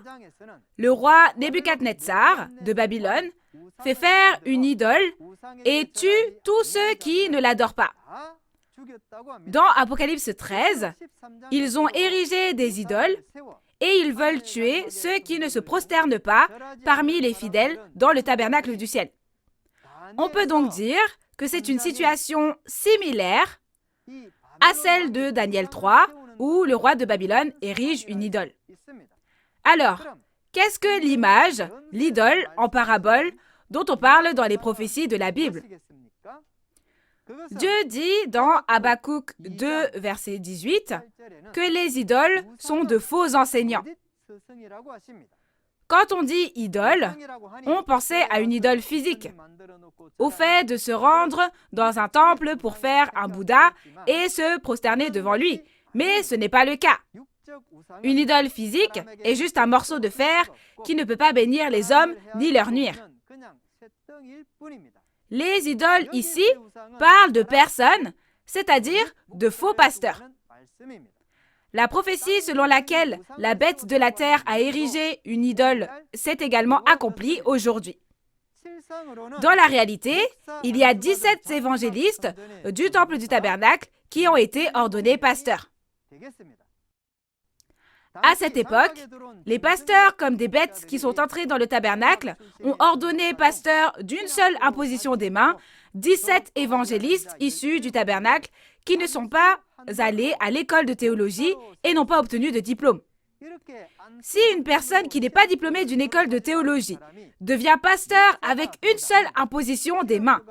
le roi Nebuchadnezzar de Babylone fait faire une idole et tue tous ceux qui ne l'adorent pas. Dans Apocalypse 13, ils ont érigé des idoles et ils veulent tuer ceux qui ne se prosternent pas parmi les fidèles dans le tabernacle du ciel. On peut donc dire que c'est une situation similaire à celle de Daniel 3, où le roi de Babylone érige une idole. Alors, qu'est-ce que l'image, l'idole en parabole, dont on parle dans les prophéties de la Bible? Dieu dit dans Habakkuk 2, verset 18, que les idoles sont de faux enseignants. Quand on dit idole, on pensait à une idole physique, au fait de se rendre dans un temple pour faire un Bouddha et se prosterner devant lui. Mais ce n'est pas le cas. Une idole physique est juste un morceau de fer qui ne peut pas bénir les hommes ni leur nuire. Les idoles ici parlent de personnes, c'est-à-dire de faux pasteurs. La prophétie selon laquelle la bête de la terre a érigé une idole s'est également accomplie aujourd'hui. Dans la réalité, il y a 17 évangélistes du temple du tabernacle qui ont été ordonnés pasteurs. À cette époque, les pasteurs, comme des bêtes qui sont entrés dans le tabernacle, ont ordonné pasteurs d'une seule imposition des mains 17 évangélistes issus du tabernacle qui ne sont pas allés à l'école de théologie et n'ont pas obtenu de diplôme. Si une personne qui n'est pas diplômée d'une école de théologie devient pasteur avec une seule imposition des mains,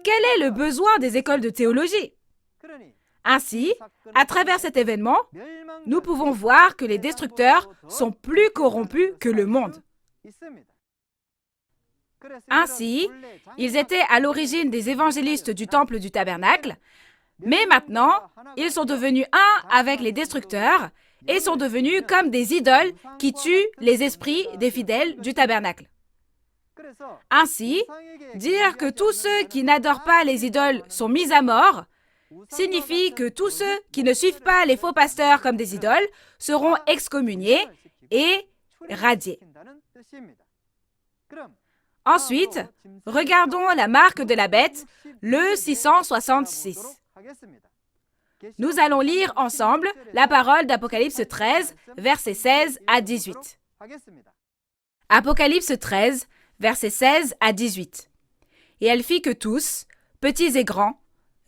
quel est le besoin des écoles de théologie? Ainsi, à travers cet événement, nous pouvons voir que les destructeurs sont plus corrompus que le monde. Ainsi, ils étaient à l'origine des évangélistes du temple du tabernacle, mais maintenant, ils sont devenus un avec les destructeurs et sont devenus comme des idoles qui tuent les esprits des fidèles du tabernacle. Ainsi, dire que tous ceux qui n'adorent pas les idoles sont mis à mort signifie que tous ceux qui ne suivent pas les faux pasteurs comme des idoles seront excommuniés et radiés. Ensuite, regardons la marque de la bête, le 666. Nous allons lire ensemble la parole d'Apocalypse 13, versets 16 à 18. Apocalypse 13, versets 16 à 18. Et elle fit que tous, petits et grands,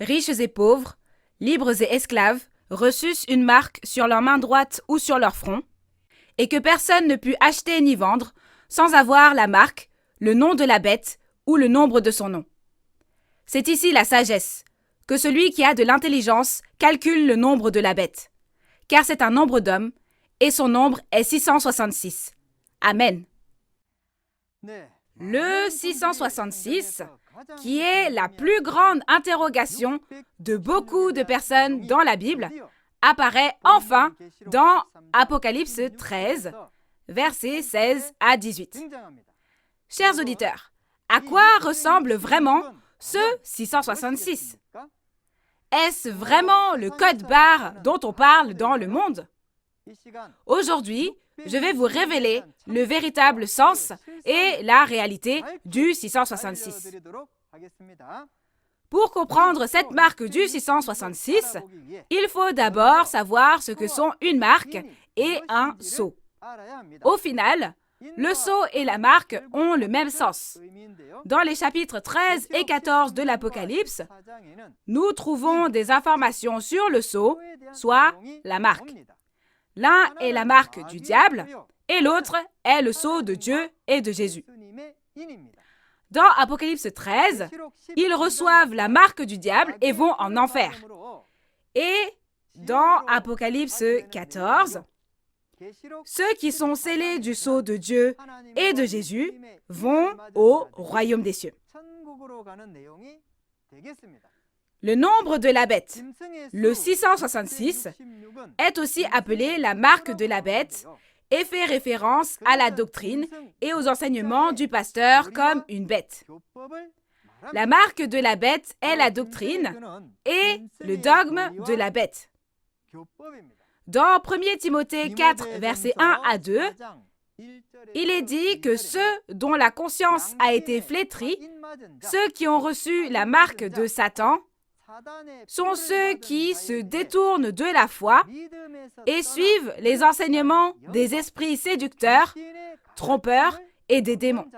riches et pauvres, libres et esclaves, reçussent une marque sur leur main droite ou sur leur front, et que personne ne put acheter ni vendre sans avoir la marque, le nom de la bête ou le nombre de son nom. C'est ici la sagesse, que celui qui a de l'intelligence calcule le nombre de la bête, car c'est un nombre d'hommes, et son nombre est 666. Amen. Le 666, qui est la plus grande interrogation de beaucoup de personnes dans la Bible, apparaît enfin dans Apocalypse 13, versets 16 à 18. Chers auditeurs, à quoi ressemble vraiment ce 666? Est-ce vraiment le code barre dont on parle dans le monde? Aujourd'hui, je vais vous révéler le véritable sens et la réalité du 666. Pour comprendre cette marque du 666, il faut d'abord savoir ce que sont une marque et un sceau. Au final, le sceau et la marque ont le même sens. Dans les chapitres 13 et 14 de l'Apocalypse, nous trouvons des informations sur le sceau, soit la marque. L'un est la marque du diable et l'autre est le sceau de Dieu et de Jésus. Dans Apocalypse 13, ils reçoivent la marque du diable et vont en enfer. Et dans Apocalypse 14, ceux qui sont scellés du sceau de Dieu et de Jésus vont au royaume des cieux. Le nombre de la bête, le 666, est aussi appelé la marque de la bête et fait référence à la doctrine et aux enseignements du pasteur comme une bête. La marque de la bête est la doctrine et le dogme de la bête. Dans 1 Timothée 4, versets 1 à 2, il est dit que ceux dont la conscience a été flétrie, ceux qui ont reçu la marque de Satan, sont ceux qui se détournent de la foi et suivent les enseignements des esprits séducteurs, trompeurs et des démons.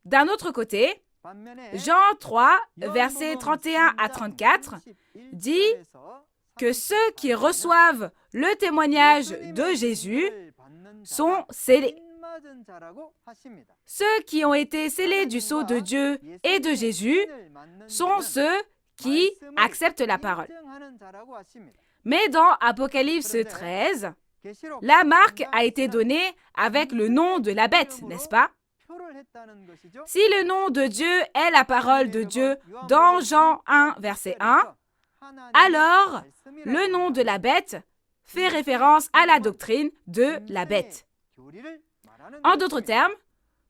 D'un autre côté, Jean 3, versets 31 à 34, dit que ceux qui reçoivent le témoignage de Jésus sont scellés. Ceux qui ont été scellés du sceau de Dieu et de Jésus sont ceux qui acceptent la parole. Mais dans Apocalypse 13, la marque a été donnée avec le nom de la bête, n'est-ce pas? Si le nom de Dieu est la parole de Dieu dans Jean 1, verset 1, alors le nom de la bête fait référence à la doctrine de la bête. En d'autres termes,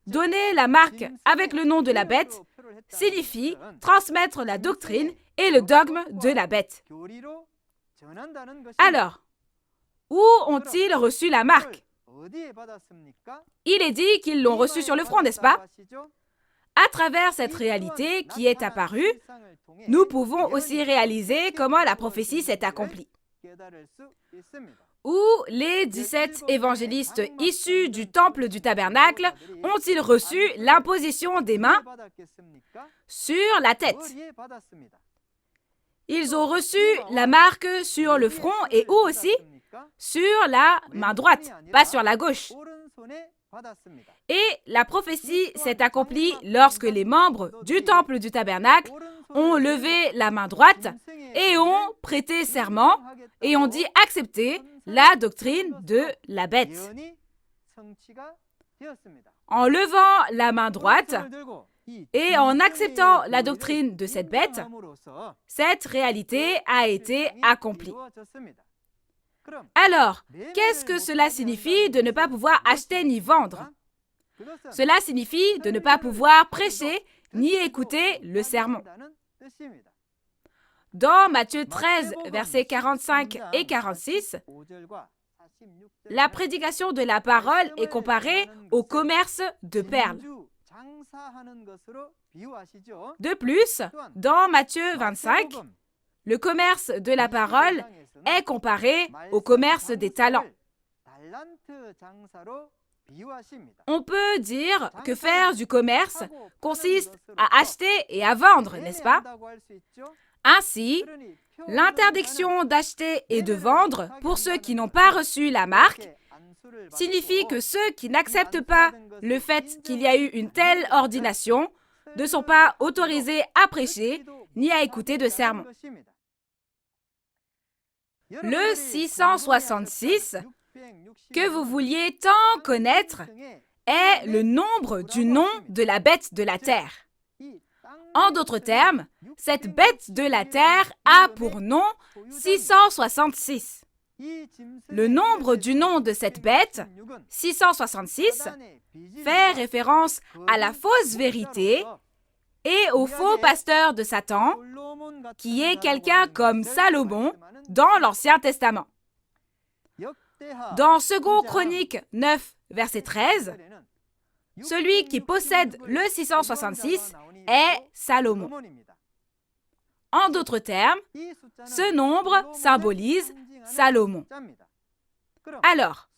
donner la marque avec le nom de la bête signifie transmettre la doctrine et le dogme de la bête. Alors, où ont-ils reçu la marque? Il est dit qu'ils l'ont reçue sur le front, n'est-ce pas? À travers cette réalité qui est apparue, nous pouvons aussi réaliser comment la prophétie s'est accomplie. Où les 17 évangélistes issus du temple du tabernacle ont-ils reçu l'imposition des mains sur la tête? Ils ont reçu la marque sur le front et où aussi? Sur la main droite, pas sur la gauche. Et la prophétie s'est accomplie lorsque les membres du temple du tabernacle ont levé la main droite et ont prêté serment et ont dit accepter la doctrine de la bête. En levant la main droite et en acceptant la doctrine de cette bête, cette réalité a été accomplie. Alors, qu'est-ce que cela signifie de ne pas pouvoir acheter ni vendre? Cela signifie de ne pas pouvoir prêcher ni écouter le sermon. Dans Matthieu 13, versets 45 et 46, la prédication de la parole est comparée au commerce de perles. De plus, dans Matthieu 25, le commerce de la parole est comparé au commerce des talents. On peut dire que faire du commerce consiste à acheter et à vendre, n'est-ce pas? Ainsi, l'interdiction d'acheter et de vendre pour ceux qui n'ont pas reçu la marque signifie que ceux qui n'acceptent pas le fait qu'il y a eu une telle ordination ne sont pas autorisés à prêcher ni à écouter de sermons. Le 666, que vous vouliez tant connaître, est le nombre du nom de la bête de la terre. En d'autres termes, cette bête de la terre a pour nom 666. Le nombre du nom de cette bête, 666, fait référence à la fausse vérité et au faux pasteur de Satan, qui est quelqu'un comme Salomon dans l'Ancien Testament. Dans 2 Chroniques 9, verset 13, celui qui possède le 666 est Salomon. En d'autres termes, ce nombre symbolise Salomon. Alors,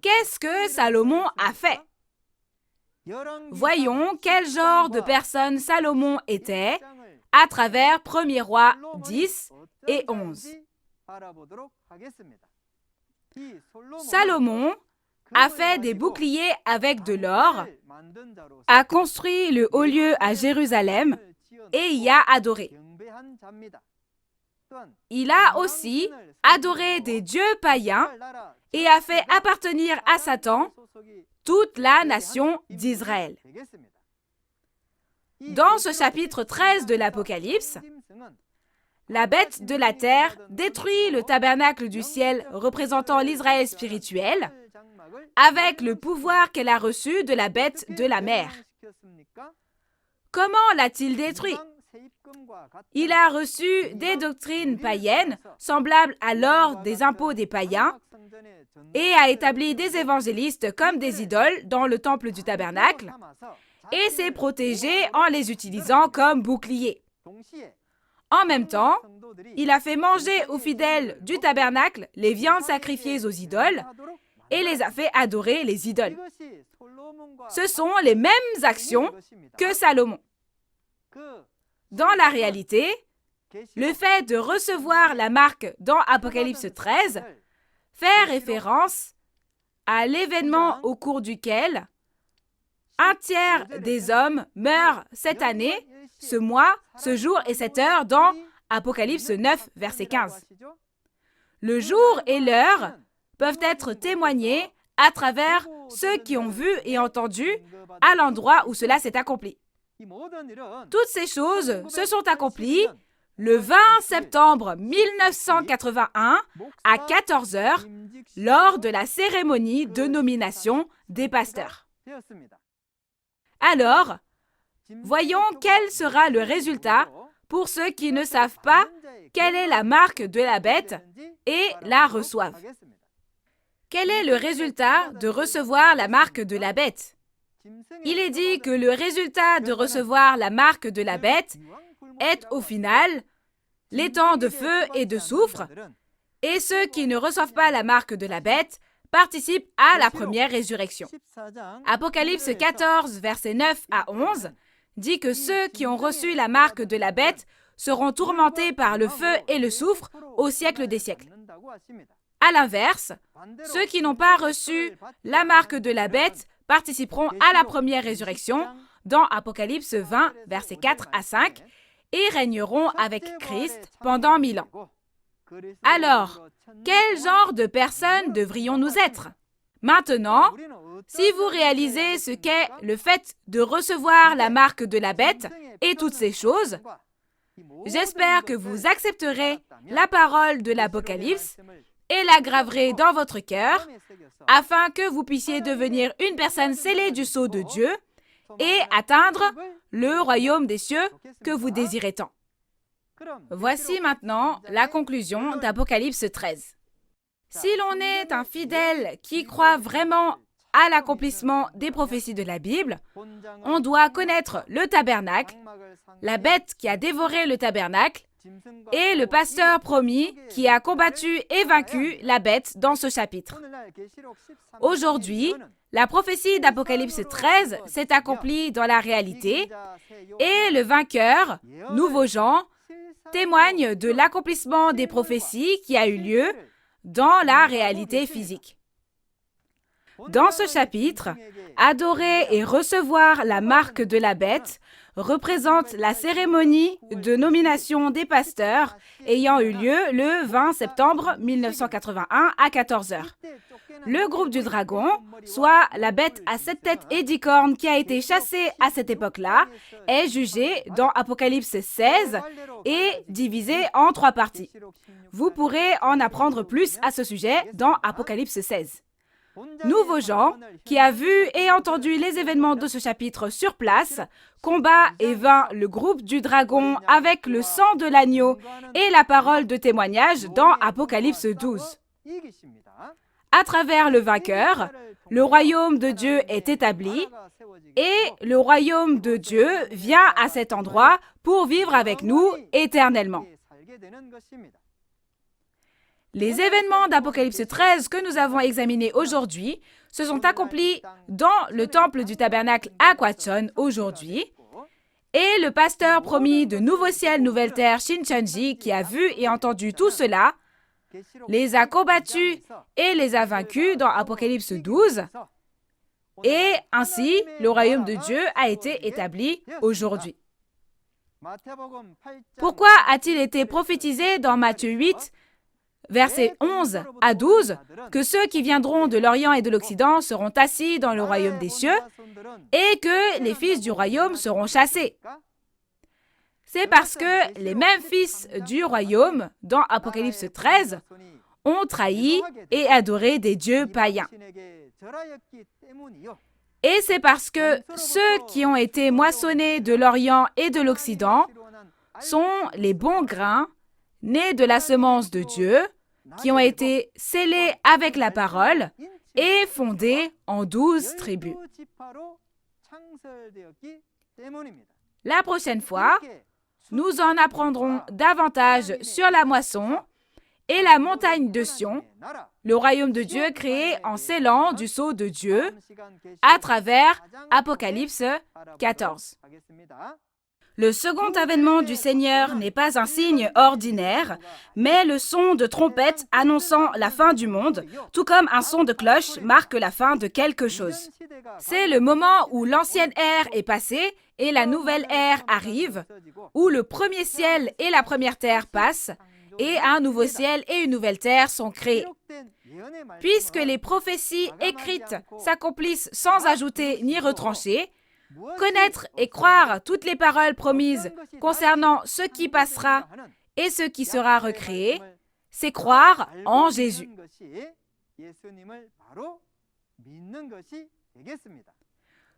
qu'est-ce que Salomon a fait? Voyons quel genre de personne Salomon était à travers 1er Roi 10 et 11. Salomon a fait des boucliers avec de l'or, a construit le haut lieu à Jérusalem et y a adoré. Il a aussi adoré des dieux païens et a fait appartenir à Satan toute la nation d'Israël. Dans ce chapitre 13 de l'Apocalypse, la bête de la terre détruit le tabernacle du ciel représentant l'Israël spirituel avec le pouvoir qu'elle a reçu de la bête de la mer. Comment l'a-t-il détruit? Il a reçu des doctrines païennes semblables à l'or des impôts des païens et a établi des évangélistes comme des idoles dans le temple du tabernacle et s'est protégé en les utilisant comme boucliers. En même temps, il a fait manger aux fidèles du tabernacle les viandes sacrifiées aux idoles et les a fait adorer les idoles. Ce sont les mêmes actions que Salomon. Dans la réalité, le fait de recevoir la marque dans Apocalypse 13 fait référence à l'événement au cours duquel un tiers des hommes meurent cette année, ce mois, ce jour et cette heure dans Apocalypse 9, verset 15. Le jour et l'heure peuvent être témoignés à travers ceux qui ont vu et entendu à l'endroit où cela s'est accompli. Toutes ces choses se sont accomplies le 20 septembre 1981 à 14 heures lors de la cérémonie de nomination des pasteurs. Alors, Voyons quel sera le résultat pour ceux qui ne savent pas quelle est la marque de la bête et la reçoivent. Quel est le résultat de recevoir la marque de la bête? Il est dit que le résultat de recevoir la marque de la bête est au final l'étang de feu et de soufre, et ceux qui ne reçoivent pas la marque de la bête participent à la première résurrection. Apocalypse 14, versets 9 à 11, dit que ceux qui ont reçu la marque de la bête seront tourmentés par le feu et le soufre au siècle des siècles. À l'inverse, ceux qui n'ont pas reçu la marque de la bête participeront à la première résurrection dans Apocalypse 20, versets 4 à 5, et régneront avec Christ pendant 1000 ans. Alors, quel genre de personnes devrions-nous être? Maintenant, si vous réalisez ce qu'est le fait de recevoir la marque de la bête et toutes ces choses, j'espère que vous accepterez la parole de l'Apocalypse et la graverez dans votre cœur, afin que vous puissiez devenir une personne scellée du sceau de Dieu et atteindre le royaume des cieux que vous désirez tant. Voici maintenant la conclusion d'Apocalypse 13. Si l'on est un fidèle qui croit vraiment à l'accomplissement des prophéties de la Bible, on doit connaître le tabernacle, la bête qui a dévoré le tabernacle, et le pasteur promis qui a combattu et vaincu la bête dans ce chapitre. Aujourd'hui, la prophétie d'Apocalypse 13 s'est accomplie dans la réalité et le vainqueur, Nouveau Jean, témoigne de l'accomplissement des prophéties qui a eu lieu dans la réalité physique. Dans ce chapitre, adorer et recevoir la marque de la bête représente la cérémonie de nomination des pasteurs ayant eu lieu le 20 septembre 1981 à 14 h. Le groupe du dragon, soit la bête à 7 têtes et 10 cornes qui a été chassée à cette époque-là, est jugé dans Apocalypse 16 et divisé en 3 parties. Vous pourrez en apprendre plus à ce sujet dans Apocalypse 16. Nouveau Jean, qui a vu et entendu les événements de ce chapitre sur place, combat et vainc le groupe du dragon avec le sang de l'agneau et la parole de témoignage dans Apocalypse 12. À travers le vainqueur, le royaume de Dieu est établi et le royaume de Dieu vient à cet endroit pour vivre avec nous éternellement. Les événements d'Apocalypse 13 que nous avons examinés aujourd'hui se sont accomplis dans le temple du tabernacle à Kwachon aujourd'hui, et le pasteur promis de Nouveau Ciel, Nouvelle Terre, Shincheonji, qui a vu et entendu tout cela, les a combattus et les a vaincus dans Apocalypse 12, et ainsi le royaume de Dieu a été établi aujourd'hui. Pourquoi a-t-il été prophétisé dans Matthieu 8, versets 11 à 12, que ceux qui viendront de l'Orient et de l'Occident seront assis dans le royaume des cieux et que les fils du royaume seront chassés? C'est parce que les mêmes fils du royaume, dans Apocalypse 13, ont trahi et adoré des dieux païens. Et c'est parce que ceux qui ont été moissonnés de l'Orient et de l'Occident sont les bons grains, nés de la semence de Dieu, qui ont été scellés avec la parole et fondés en 12 tribus. La prochaine fois, nous en apprendrons davantage sur la moisson et la montagne de Sion, le royaume de Dieu créé en scellant du sceau de Dieu, à travers Apocalypse 14. Le second avènement du Seigneur n'est pas un signe ordinaire, mais le son de trompette annonçant la fin du monde, tout comme un son de cloche marque la fin de quelque chose. C'est le moment où l'ancienne ère est passée et la nouvelle ère arrive, où le premier ciel et la première terre passent, et un nouveau ciel et une nouvelle terre sont créés. Puisque les prophéties écrites s'accomplissent sans ajouter ni retrancher, connaître et croire toutes les paroles promises concernant ce qui passera et ce qui sera recréé, c'est croire en Jésus.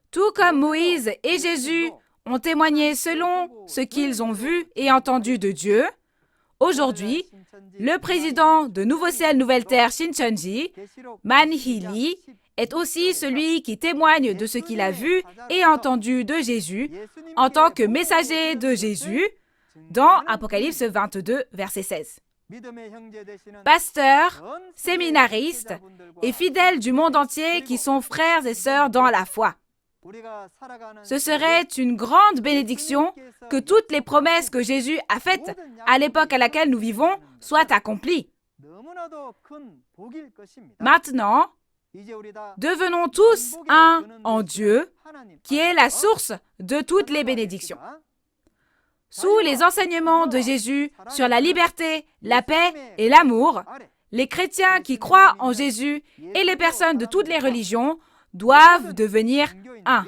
Tout comme Moïse et Jésus ont témoigné selon ce qu'ils ont vu et entendu de Dieu. Aujourd'hui, le président de Nouveau Ciel, Nouvelle Terre, Shincheonji, Man Hee-lee, est aussi celui qui témoigne de ce qu'il a vu et entendu de Jésus en tant que messager de Jésus dans Apocalypse 22, verset 16. Pasteurs, séminaristes et fidèles du monde entier qui sont frères et sœurs dans la foi. Ce serait une grande bénédiction que toutes les promesses que Jésus a faites à l'époque à laquelle nous vivons soient accomplies. Maintenant, devenons tous un en Dieu, qui est la source de toutes les bénédictions. Sous les enseignements de Jésus sur la liberté, la paix et l'amour, les chrétiens qui croient en Jésus et les personnes de toutes les religions doivent devenir un.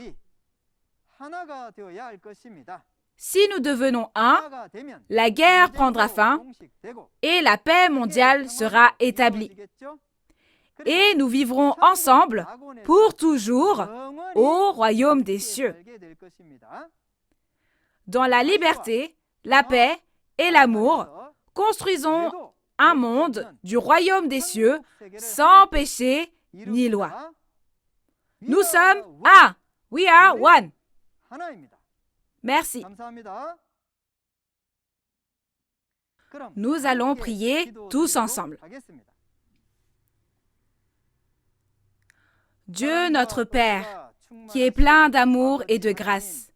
Si nous devenons un, la guerre prendra fin et la paix mondiale sera établie. Et nous vivrons ensemble pour toujours au royaume des cieux. Dans la liberté, la paix et l'amour, construisons un monde du royaume des cieux sans péché ni loi. Nous sommes un. We are one. Merci. Nous allons prier tous ensemble. Dieu notre Père, qui est plein d'amour et de grâce,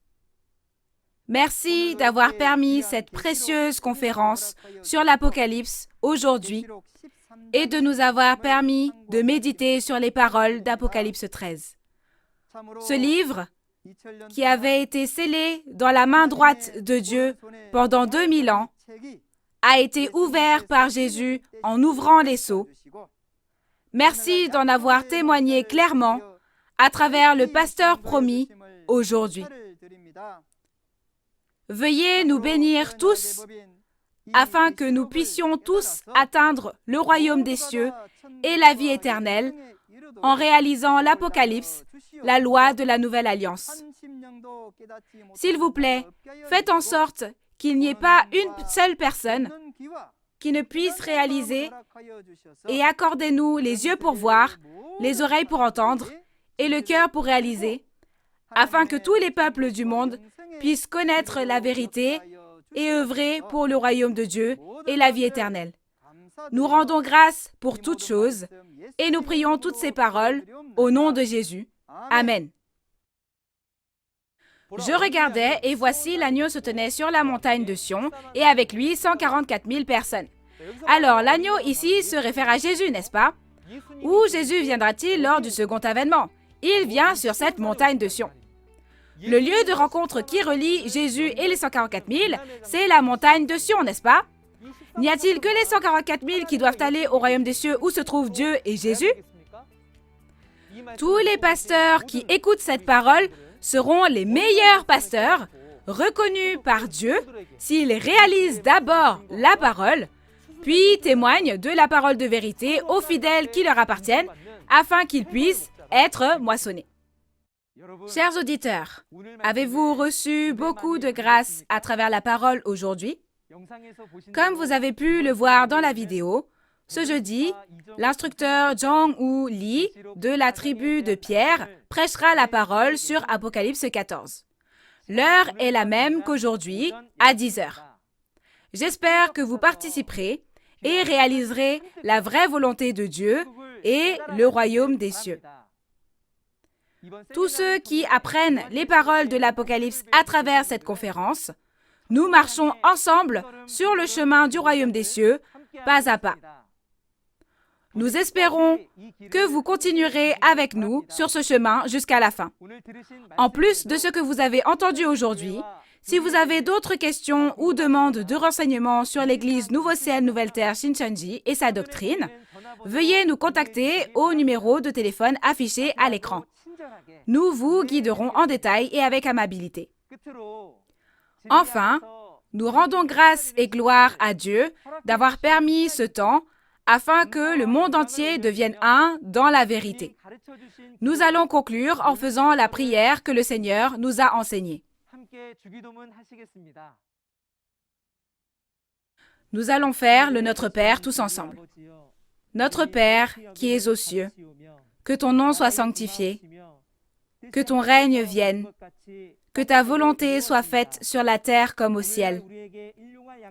merci d'avoir permis cette précieuse conférence sur l'Apocalypse aujourd'hui et de nous avoir permis de méditer sur les paroles d'Apocalypse 13. Ce livre, qui avait été scellé dans la main droite de Dieu pendant 2000 ans, a été ouvert par Jésus en ouvrant les sceaux. Merci d'en avoir témoigné clairement à travers le pasteur promis aujourd'hui. Veuillez nous bénir tous afin que nous puissions tous atteindre le royaume des cieux et la vie éternelle en réalisant l'Apocalypse, la loi de la nouvelle alliance. S'il vous plaît, faites en sorte qu'il n'y ait pas une seule personne qui ne puisse réaliser et accordez-nous les yeux pour voir, les oreilles pour entendre et le cœur pour réaliser, afin que tous les peuples du monde puissent connaître la vérité et œuvrer pour le royaume de Dieu et la vie éternelle. Nous rendons grâce pour toutes choses et nous prions toutes ces paroles au nom de Jésus. Amen. Je regardais et voici l'agneau se tenait sur la montagne de Sion et avec lui 144 000 personnes. Alors l'agneau ici se réfère à Jésus, n'est-ce pas? Où Jésus viendra-t-il lors du second avènement? Il vient sur cette montagne de Sion. Le lieu de rencontre qui relie Jésus et les 144 000, c'est la montagne de Sion, n'est-ce pas? N'y a-t-il que les 144 000 qui doivent aller au royaume des cieux où se trouvent Dieu et Jésus? Tous les pasteurs qui écoutent cette parole seront les meilleurs pasteurs, reconnus par Dieu, s'ils réalisent d'abord la parole, puis témoignent de la parole de vérité aux fidèles qui leur appartiennent, afin qu'ils puissent être moissonnés. Chers auditeurs, avez-vous reçu beaucoup de grâce à travers la parole aujourd'hui? Comme vous avez pu le voir dans la vidéo, ce jeudi, l'instructeur Jong-Woo Lee de la tribu de Pierre prêchera la parole sur Apocalypse 14. L'heure est la même qu'aujourd'hui, à 10 heures. J'espère que vous participerez et réaliserez la vraie volonté de Dieu et le royaume des cieux. Tous ceux qui apprennent les paroles de l'Apocalypse à travers cette conférence, nous marchons ensemble sur le chemin du royaume des cieux, pas à pas. Nous espérons que vous continuerez avec nous sur ce chemin jusqu'à la fin. En plus de ce que vous avez entendu aujourd'hui, si vous avez d'autres questions ou demandes de renseignements sur l'Église Nouveau Ciel, Nouvelle Terre, Shincheonji et sa doctrine, veuillez nous contacter au numéro de téléphone affiché à l'écran. Nous vous guiderons en détail et avec amabilité. Enfin, nous rendons grâce et gloire à Dieu d'avoir permis ce temps afin que le monde entier devienne un dans la vérité. Nous allons conclure en faisant la prière que le Seigneur nous a enseignée. Nous allons faire le Notre Père tous ensemble. Notre Père qui es aux cieux, que ton nom soit sanctifié, que ton règne vienne, que ta volonté soit faite sur la terre comme au ciel.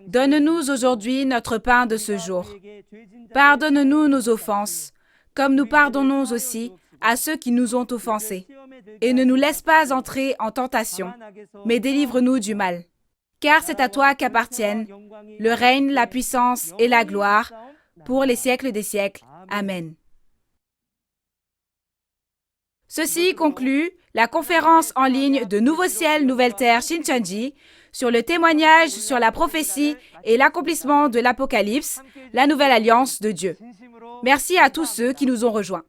Donne-nous aujourd'hui notre pain de ce jour. Pardonne-nous nos offenses, comme nous pardonnons aussi à ceux qui nous ont offensés. Et ne nous laisse pas entrer en tentation, mais délivre-nous du mal. Car c'est à toi qu'appartiennent le règne, la puissance et la gloire pour les siècles des siècles. Amen. Ceci conclut la conférence en ligne de Nouveau Ciel, Nouvelle Terre Shincheonji sur le témoignage sur la prophétie et l'accomplissement de l'Apocalypse, la nouvelle alliance de Dieu. Merci à tous ceux qui nous ont rejoints.